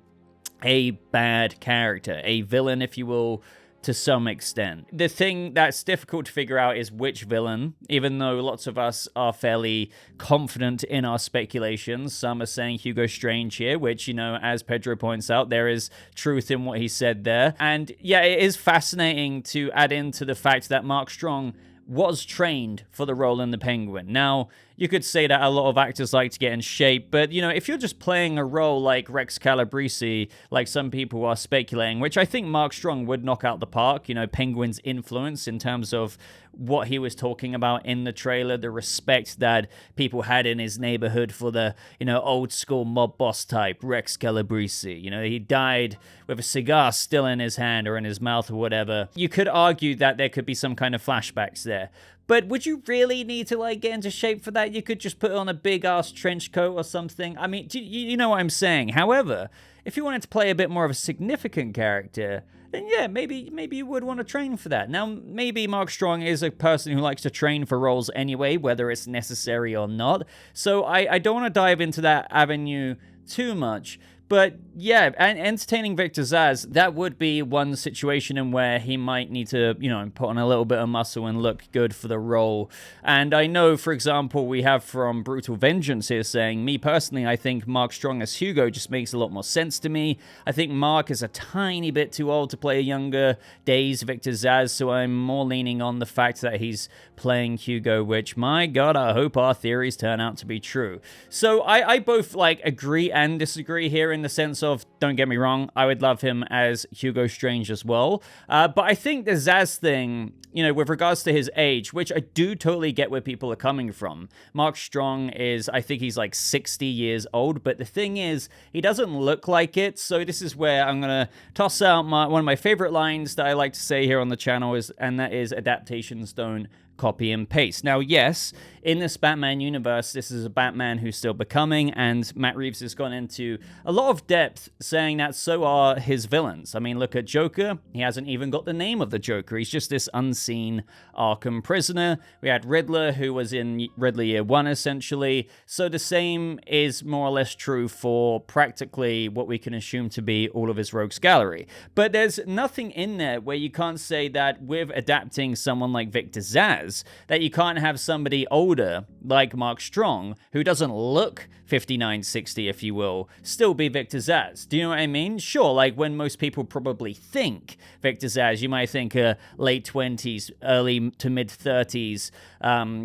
a bad character, a villain, if you will, to some extent. The thing that's difficult to figure out is which villain, even though lots of us are fairly confident in our speculations. Some are saying Hugo Strange here, which, you know, as Pedro points out, there is truth in what he said there. And yeah, it is fascinating to add into the fact that Mark Strong was trained for the role in the Penguin. Now, you could say that a lot of actors like to get in shape, but, you know, if you're just playing a role like Rex Calabrese, like some people are speculating, which I think Mark Strong would knock out the park, you know, Penguin's influence in terms of what he was talking about in the trailer, the respect that people had in his neighborhood for the, you know, old school mob boss type, Rex Calabrese. You know, he died with a cigar still in his hand or in his mouth or whatever. You could argue that there could be some kind of flashbacks there. But would you really need to, like, get into shape for that? You could just put on a big-ass trench coat or something. I mean, you know what I'm saying. However, if you wanted to play a bit more of a significant character, then yeah, maybe you would want to train for that. Now, maybe Mark Strong is a person who likes to train for roles anyway, whether it's necessary or not. So I don't want to dive into that avenue too much. But yeah, and entertaining Victor Zsasz, that would be one situation in where he might need to, you know, put on a little bit of muscle and look good for the role. And I know, for example, we have from Brutal Vengeance here saying, me personally, I think Mark Strong as Hugo just makes a lot more sense to me. I think Mark is a tiny bit too old to play a younger days Victor Zsasz, so I'm more leaning on the fact that he's playing Hugo, which, my God, I hope our theories turn out to be true. So I both, like, agree and disagree here in the sense of, don't get me wrong, I would love him as Hugo Strange as well. But I think the Zsasz thing, you know, with regards to his age, which I do totally get where people are coming from. Mark Strong is, I think he's like 60 years old, but the thing is, he doesn't look like it. So this is where I'm going to toss out one of my favorite lines that I like to say here on the channel, and that is, adaptations don't copy and paste. Now, yes, in this Batman universe, this is a Batman who's still becoming, and Matt Reeves has gone into a lot of depth saying that so are his villains. I mean, look at Joker. He hasn't even got the name of the Joker. He's just this unseen Arkham prisoner. We had Riddler, who was in Riddler Year One, essentially. So the same is more or less true for practically what we can assume to be all of his rogues gallery. But there's nothing in there where you can't say that with adapting someone like Victor Zsasz, that you can't have somebody older like Mark Strong, who doesn't look 59, 60, if you will, still be Victor Zsasz. Do you know what I mean? Sure, like when most people probably think Victor Zsasz, you might think a late 20s, early to mid 30s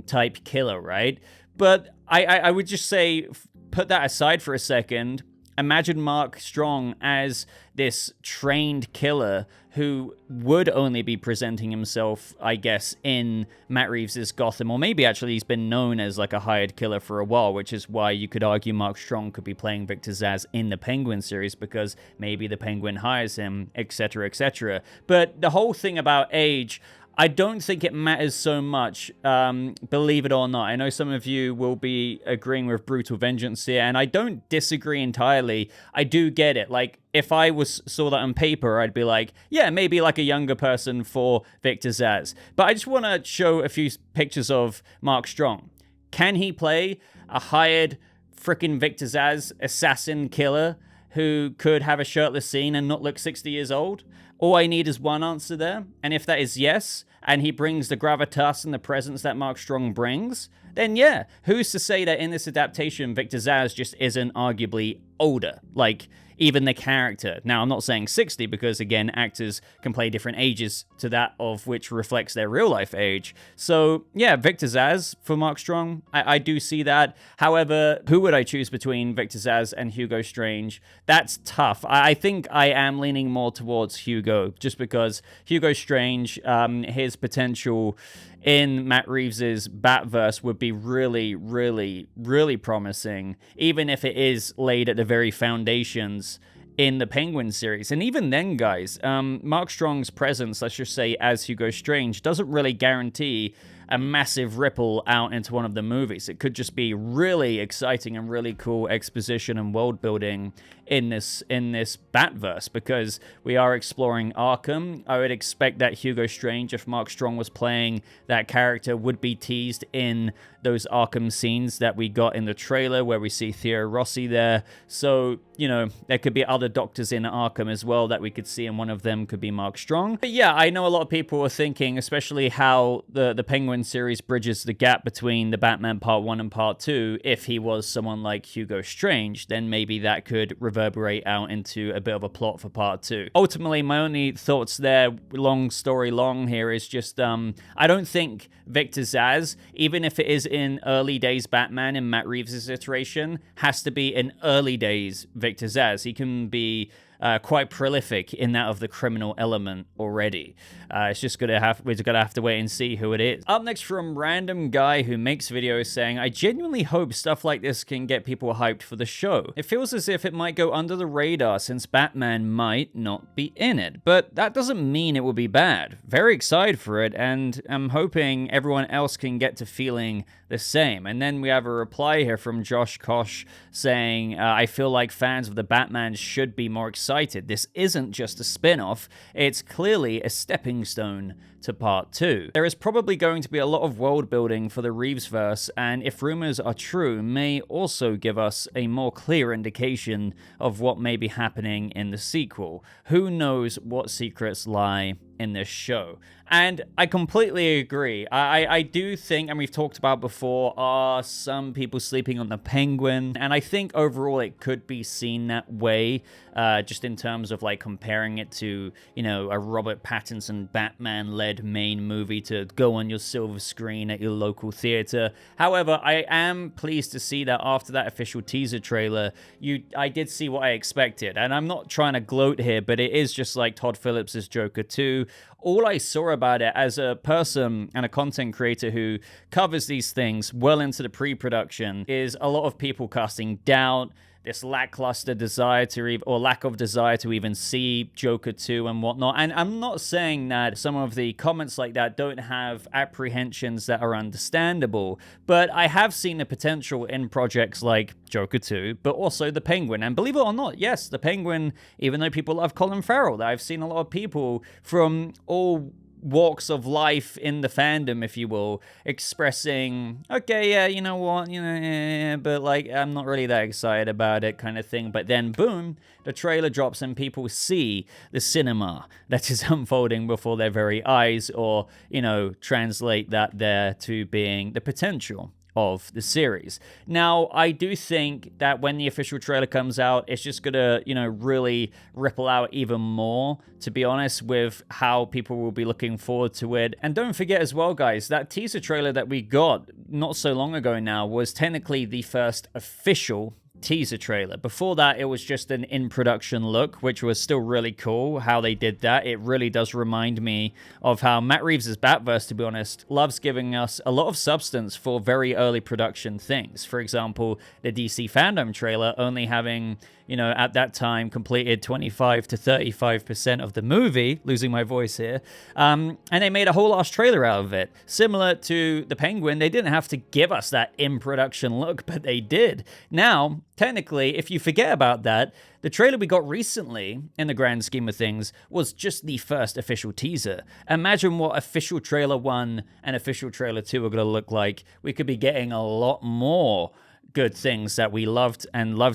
type killer, right? But I would just say, put that aside for a second. Imagine Mark Strong as this trained killer who would only be presenting himself, I guess, in Matt Reeves' Gotham, or maybe actually he's been known as like a hired killer for a while, which is why you could argue Mark Strong could be playing Victor Zsasz in the Penguin series, because maybe the Penguin hires him, etc., etc. But the whole thing about age, I don't think it matters so much, believe it or not. I know some of you will be agreeing with Brutal Vengeance here, and I don't disagree entirely. I do get it. Like, if I saw that on paper, I'd be like, yeah, maybe like a younger person for Victor Zsasz. But I just want to show a few pictures of Mark Strong. Can he play a hired freaking Victor Zsasz assassin killer who could have a shirtless scene and not look 60 years old? All I need is one answer there, and if that is yes, and he brings the gravitas and the presence that Mark Strong brings, then yeah, who's to say that in this adaptation, Victor Zsasz just isn't arguably older? Like, even the character. Now, I'm not saying 60 because, again, actors can play different ages to that of which reflects their real-life age. So, yeah, Victor Zsasz for Mark Strong, I do see that. However, who would I choose between Victor Zsasz and Hugo Strange? That's tough. I think I am leaning more towards Hugo, just because Hugo Strange, his potential in Matt Reeves' Batverse would be really, really, really promising, even if it is laid at the very foundations in the Penguin series. And even then, guys, Mark Strong's presence, let's just say as Hugo Strange, doesn't really guarantee a massive ripple out into one of the movies. It could just be really exciting and really cool exposition and world building in this Batverse, because we are exploring Arkham. I would expect that Hugo Strange, if Mark Strong was playing that character, would be teased in those Arkham scenes that we got in the trailer where we see Theo Rossi there. So, you know, there could be other doctors in Arkham as well that we could see, and one of them could be Mark Strong. But yeah, I know a lot of people are thinking, especially how the Penguin Batman series bridges the gap between the Batman Part 1 and Part 2. If he was someone like Hugo Strange, then maybe that could reverberate out into a bit of a plot for Part 2. Ultimately, my only thoughts there, long story long here, is just I don't think Victor Zsasz, even if it is in early days Batman in Matt Reeves' iteration, has to be in early days Victor Zsasz. He can be quite prolific in that of the criminal element already. It's just we're gonna have to wait and see who it is. Up next, from random guy who makes videos saying, I genuinely hope stuff like this can get people hyped for the show. It feels as if it might go under the radar since Batman might not be in it, but that doesn't mean it will be bad. Very excited for it, and I'm hoping everyone else can get to feeling the same. And then we have a reply here from Josh Kosh saying, I feel like fans of the Batman should be more excited. This isn't just a spin-off, it's clearly a stepping stone to Part 2. There is probably going to be a lot of world building for the Reevesverse, and if rumors are true, may also give us a more clear indication of what may be happening in the sequel. Who knows what secrets lie in this show? And I completely agree. I do think, and we've talked about before, are some people sleeping on the Penguin, and I think overall it could be seen that way, just in terms of like comparing it to, you know, a Robert Pattinson Batman-led main movie to go on your silver screen at your local theater. However, I am pleased to see that after that official teaser trailer, I did see what I expected, and I'm not trying to gloat here, but it is just like Todd Phillips' Joker 2. All I saw about it as a person and a content creator who covers these things well into the pre-production is a lot of people casting doubt, this lackluster desire to, or lack of desire to even see Joker 2 and whatnot. And I'm not saying that some of the comments like that don't have apprehensions that are understandable, but I have seen the potential in projects like Joker 2, but also The Penguin. And believe it or not, yes, The Penguin, even though people love Colin Farrell, I've seen a lot of people from all walks of life in the fandom, if you will, expressing, okay, yeah, you know what, you know, yeah, but like, I'm not really that excited about it kind of thing. But then, boom, the trailer drops and people see the cinema that is unfolding before their very eyes, or, you know, translate that there to being the potential of the series. Now, I do think that when the official trailer comes out, it's just gonna, you know, really ripple out even more, to be honest, with how people will be looking forward to it. And don't forget as well, guys, that teaser trailer that we got not so long ago now was technically the first official teaser trailer. Before that, it was just an in-production look, which was still really cool how they did that. It really does remind me of how Matt Reeves' Batverse, to be honest, loves giving us a lot of substance for very early production things. For example, the DC Fandom trailer only having, you know, at that time completed 25 to 35% of the movie, losing my voice here, and they made a whole ass trailer out of it. Similar to The Penguin, they didn't have to give us that in-production look, but they did. Now, technically, if you forget about that, the trailer we got recently, in the grand scheme of things, was just the first official teaser. Imagine what official trailer 1 and official trailer 2 are going to look like. We could be getting a lot more good things that we loved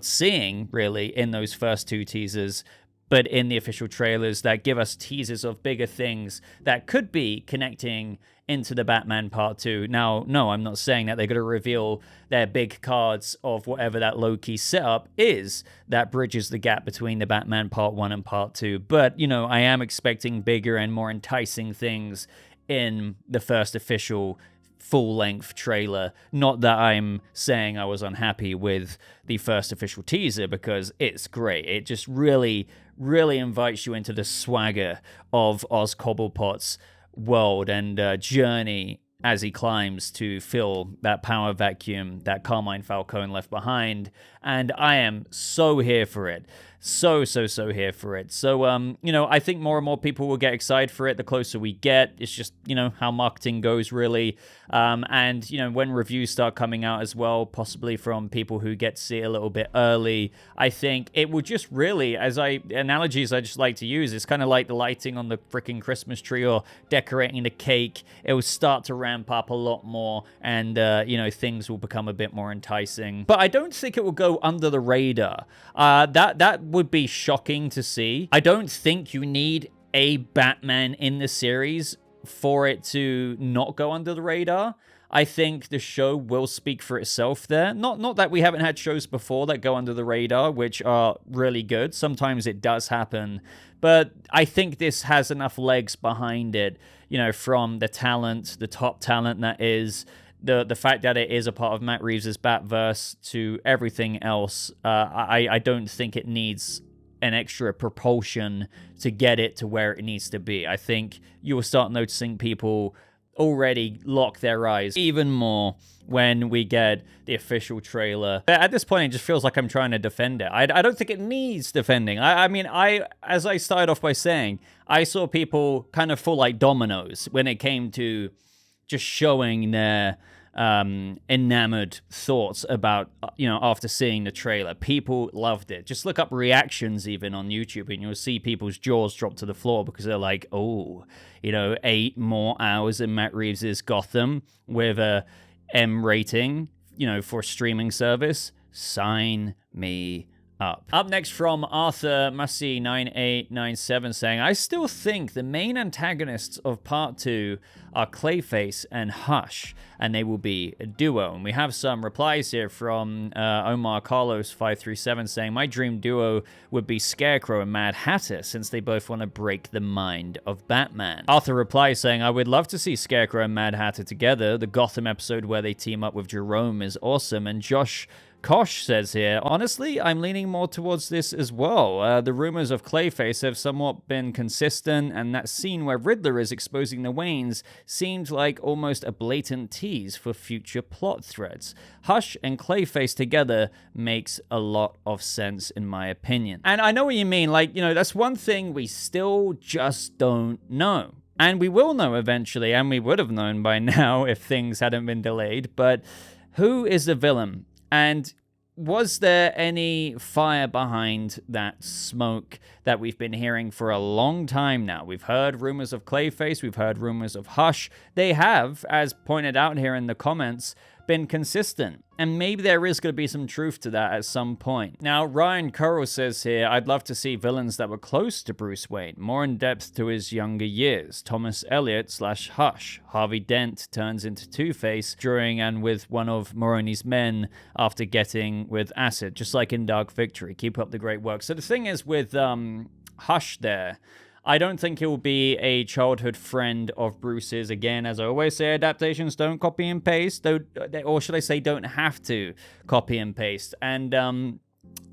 seeing, really, in those first 2 teasers, but in the official trailers that give us teasers of bigger things that could be connecting into the Batman Part 2. Now, no, I'm not saying that they're going to reveal their big cards of whatever that low-key setup is that bridges the gap between the Batman Part 1 and Part 2, but, you know, I am expecting bigger and more enticing things in the first official full-length trailer. Not that I'm saying I was unhappy with the first official teaser, because it's great. It just really, really invites you into the swagger of Oz Cobblepot's world and journey as he climbs to fill that power vacuum that Carmine Falcone left behind. And I am so here for it. So here for it. So, you know, I think more and more people will get excited for it the closer we get. It's just, you know, how marketing goes, really. And, you know, when reviews start coming out as well, possibly from people who get to see it a little bit early, I think it will just really, analogies I just like to use, it's kind of like the lighting on the freaking Christmas tree or decorating the cake. It will start to ramp up a lot more, and, you know, things will become a bit more enticing. But I don't think it will go under the radar. That would be shocking to see. I don't think you need a Batman in the series for it to not go under the radar. I think the show will speak for itself there. Not that we haven't had shows before that go under the radar, which are really good. Sometimes it does happen. But I think this has enough legs behind it, from the talent, the top talent that is, the fact that it is a part of Matt Reeves' Batverse to everything else. I don't think it needs an extra propulsion to get it to where it needs to be. I think you will start noticing people already lock their eyes even more when we get the official trailer. At this point, it just feels like I'm trying to defend it. I don't think it needs defending. I mean, as I started off by saying, I saw people kind of fall like dominoes when it came to just showing their enamored thoughts about, after seeing the trailer. People loved it. Just look up reactions even on YouTube and you'll see people's jaws drop to the floor because they're like, 8 more hours in Matt Reeves' Gotham with a M rating, for streaming service. Sign me up. Up next from Arthur Massey 9897 saying, I still think the main antagonists of part 2 are Clayface and Hush, and they will be a duo. And we have some replies here from Omar Carlos 537 saying, my dream duo would be Scarecrow and Mad Hatter, since they both want to break the mind of Batman. Arthur replies saying, I would love to see Scarecrow and Mad Hatter together. The Gotham episode where they team up with Jerome is awesome. And Josh Kosh says here, honestly, I'm leaning more towards this as well. The rumors of Clayface have somewhat been consistent, and that scene where Riddler is exposing the Waynes seemed like almost a blatant tease for future plot threads. Hush and Clayface together makes a lot of sense, in my opinion. And I know what you mean. That's one thing we still just don't know. And we will know eventually, and we would have known by now if things hadn't been delayed. But who is the villain? And was there any fire behind that smoke that we've been hearing for a long time now? We've heard rumors of Clayface, we've heard rumors of Hush. They have, as pointed out here in the comments, been consistent. And maybe there is going to be some truth to that at some point. Now, Ryan Curl says here, I'd love to see villains that were close to Bruce Wayne, more in depth to his younger years. Thomas Elliot / Hush. Harvey Dent turns into Two-Face during and with one of Moroni's men after getting with acid, just like in Dark Victory. Keep up the great work. So the thing is with Hush there, I don't think he'll be a childhood friend of Bruce's. Again, as I always say, adaptations don't copy and paste, or should I say don't have to copy and paste. And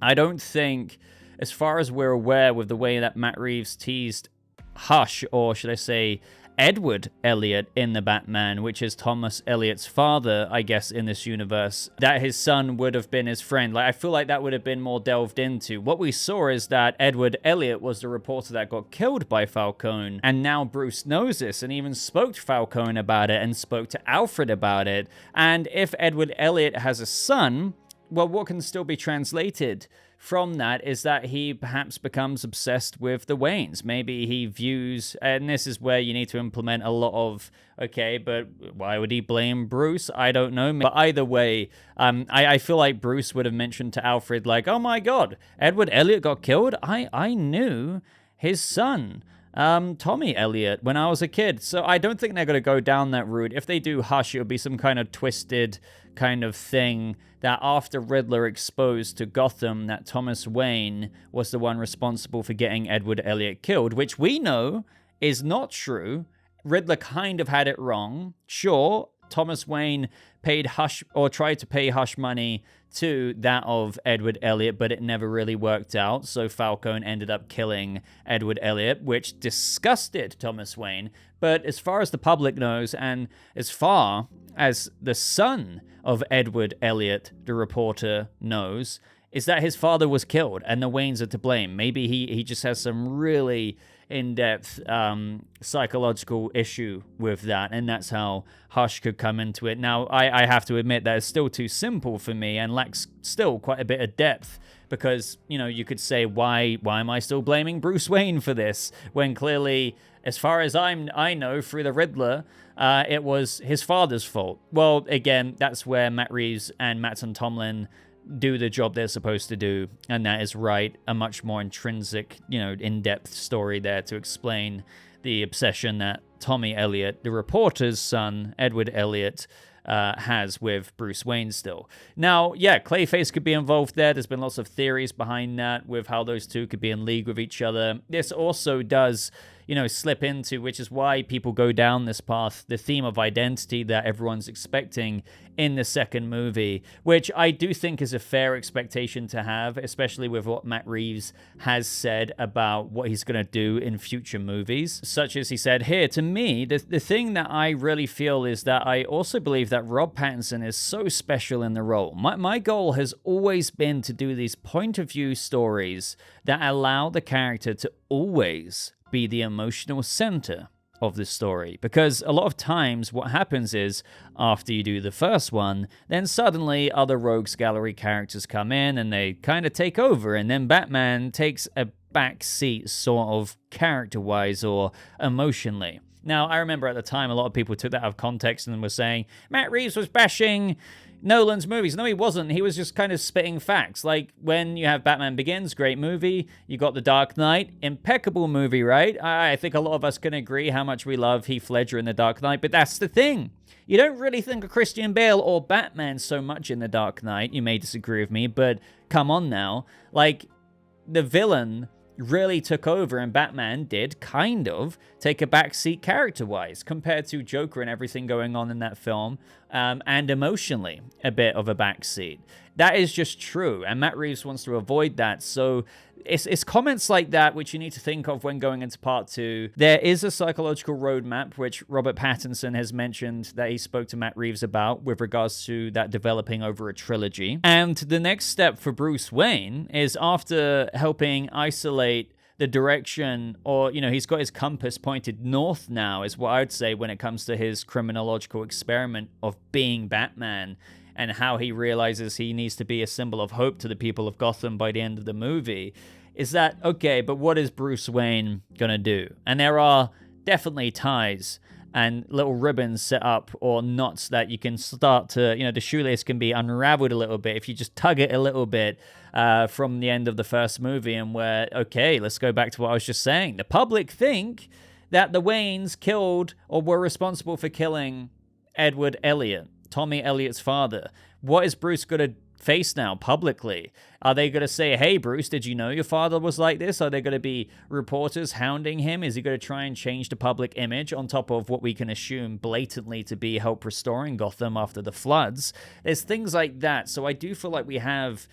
I don't think, as far as we're aware with the way that Matt Reeves teased Hush, or should I say Edward Elliot in the Batman, which is Thomas Elliot's father, I guess, in this universe, that his son would have been his friend. I feel like that would have been more delved into. What we saw is that Edward Elliot was the reporter that got killed by Falcone, and now Bruce knows this and even spoke to Falcone about it and spoke to Alfred about it. And if Edward Elliot has a son, well, what can still be translated from that is that he perhaps becomes obsessed with the Waynes. Maybe he views, and this is where you need to implement a lot of, okay, but why would he blame Bruce? I don't know. But either way, I feel like Bruce would have mentioned to Alfred, like, oh my God, Edward Elliot got killed? I knew his son, Tommy Elliot, when I was a kid. So I don't think they're going to go down that route. If they do Hush, it'll be some kind of twisted kind of thing that after Riddler exposed to Gotham that Thomas Wayne was the one responsible for getting Edward Elliot killed, which we know is not true. Riddler kind of had it wrong. Sure, Thomas Wayne paid Hush, or tried to pay Hush money to that of Edward Elliot, but it never really worked out. So Falcone ended up killing Edward Elliot, which disgusted Thomas Wayne. But as far as the public knows, and as far as the son of Edward Elliot, the reporter, knows, is that his father was killed and the Waynes are to blame. Maybe he just has some really in-depth psychological issue with that, and that's how Hush could come into it. Now, I have to admit that it's still too simple for me and lacks still quite a bit of depth, because, you could say, why am I still blaming Bruce Wayne for this, when clearly, as far as I know through the Riddler, it was his father's fault. Well, again, that's where Matt Reeves and Matt Tomlin do the job they're supposed to do, and that is write a much more intrinsic, in-depth story there to explain the obsession that Tommy Elliot, the reporter's son, Edward Elliot, has with Bruce Wayne still. Now, yeah, Clayface could be involved there. There's been lots of theories behind that with how those two could be in league with each other. This also does, slip into, which is why people go down this path, the theme of identity that everyone's expecting in the second movie, which I do think is a fair expectation to have, especially with what Matt Reeves has said about what he's going to do in future movies. Such as he said here, to me, the thing that I really feel is that I also believe that Rob Pattinson is so special in the role. My goal has always been to do these point of view stories that allow the character to always be the emotional center of the story, because a lot of times what happens is after you do the first one, then suddenly other rogues gallery characters come in and they kind of take over, and then Batman takes a back seat sort of character-wise or emotionally. Now, I remember at the time a lot of people took that out of context and were saying Matt Reeves was bashing Nolan's movies. No, he wasn't. He was just kind of spitting facts. Like, when you have Batman Begins, great movie. You got The Dark Knight, impeccable movie, right? I think a lot of us can agree how much we love Heath Ledger in The Dark Knight, but that's the thing. You don't really think of Christian Bale or Batman so much in The Dark Knight. You may disagree with me, but come on now. Like, the villain really took over, and Batman did kind of take a backseat character-wise compared to Joker and everything going on in that film, and emotionally a bit of a backseat. That is just true, and Matt Reeves wants to avoid that, so it's comments like that which you need to think of when going into part 2. There is a psychological roadmap, which Robert Pattinson has mentioned that he spoke to Matt Reeves about with regards to that developing over a trilogy. And the next step for Bruce Wayne is, after helping isolate the direction, or, he's got his compass pointed north now, is what I would say when it comes to his criminological experiment of being Batman, and how he realizes he needs to be a symbol of hope to the people of Gotham by the end of the movie, is that, okay, but what is Bruce Wayne gonna do? And there are definitely ties and little ribbons set up, or knots that you can start to, the shoelace can be unraveled a little bit if you just tug it a little bit from the end of the first movie, and where, okay, let's go back to what I was just saying. The public think that the Waynes killed or were responsible for killing Edward Elliot, Tommy Elliot's father. What is Bruce going to face now publicly? Are they going to say, hey, Bruce, did you know your father was like this? Are there going to be reporters hounding him? Is he going to try and change the public image on top of what we can assume blatantly to be help restoring Gotham after the floods? There's things like that. So I do feel like we have,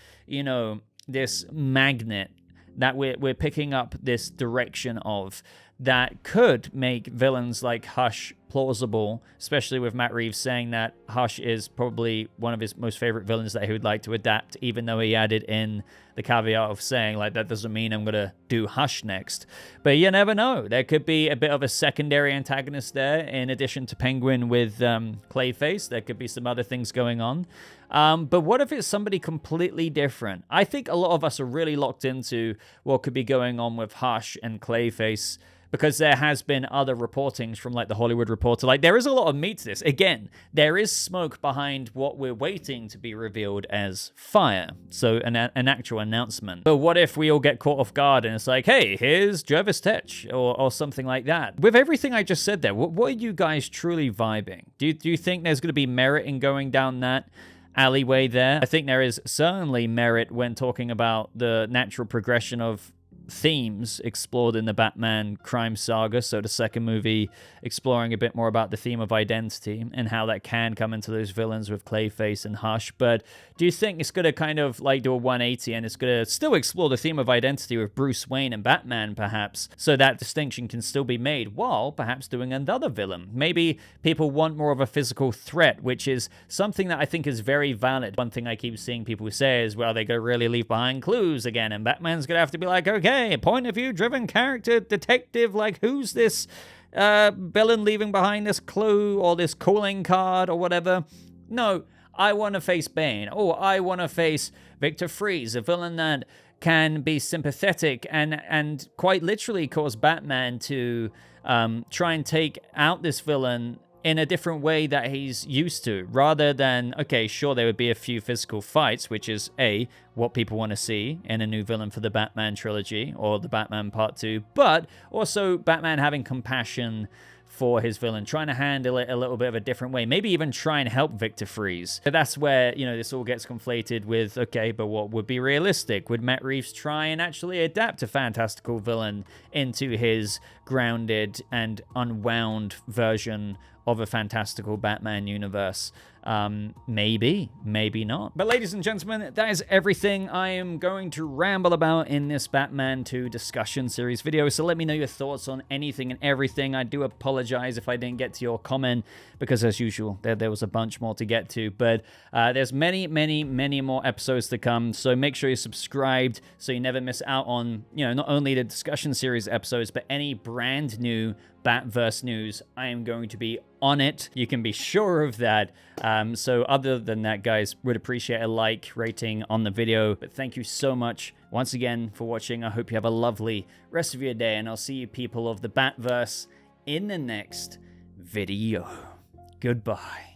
this magnet that we're picking up this direction of, that could make villains like Hush plausible, especially with Matt Reeves saying that Hush is probably one of his most favorite villains that he would like to adapt, even though he added in the caveat of saying, like, that doesn't mean I'm going to do Hush next. But you never know. There could be a bit of a secondary antagonist there, in addition to Penguin with Clayface. There could be some other things going on. But what if it's somebody completely different? I think a lot of us are really locked into what could be going on with Hush and Clayface, because there has been other reportings from, like, the Hollywood Reporter. Like, there is a lot of meat to this. Again, there is smoke behind what we're waiting to be revealed as fire. So an actual announcement. But what if we all get caught off guard and it's like, hey, here's Jervis Tetch, or something like that? With everything I just said there, what are you guys truly vibing? Do you think there's going to be merit in going down that alleyway there? I think there is certainly merit when talking about the natural progression of themes explored in the Batman crime saga. So the second movie exploring a bit more about the theme of identity and how that can come into those villains with Clayface and Hush. But do you think it's going to kind of like do a 180 and it's going to still explore the theme of identity with Bruce Wayne and Batman, perhaps, so that distinction can still be made while perhaps doing another villain? Maybe people want more of a physical threat, which is something that I think is very valid. One thing I keep seeing people say is, well, they're going to really leave behind clues again, and Batman's going to have to be like, okay, point of view driven character detective, like, who's this villain leaving behind this clue or this calling card or whatever? No, I want to face Bane. Oh, I want to face Victor Freeze, a villain that can be sympathetic and quite literally cause Batman to try and take out this villain in a different way that he's used to, rather than, okay, sure, there would be a few physical fights, which is what people want to see in a new villain for the Batman trilogy or the Batman Part 2, but also Batman having compassion for his villain, trying to handle it a little bit of a different way, maybe even try and help Victor Freeze. But that's where, this all gets conflated with, okay, but what would be realistic? Would Matt Reeves try and actually adapt a fantastical villain into his grounded and unwound version of a fantastical Batman universe? Maybe, maybe not. But ladies and gentlemen, that is everything I am going to ramble about in this Batman 2 discussion series video. So let me know your thoughts on anything and everything. I do apologize if I didn't get to your comment, because as usual, there was a bunch more to get to. But there's many, many, many more episodes to come. So make sure you're subscribed so you never miss out on, not only the discussion series episodes, but any brand new Batverse news. I am going to be on it. You can be sure of that. So other than that, guys, would appreciate a like, rating on the video. But thank you so much once again for watching. I hope you have a lovely rest of your day, and I'll see you people of the Batverse in the next video. Goodbye.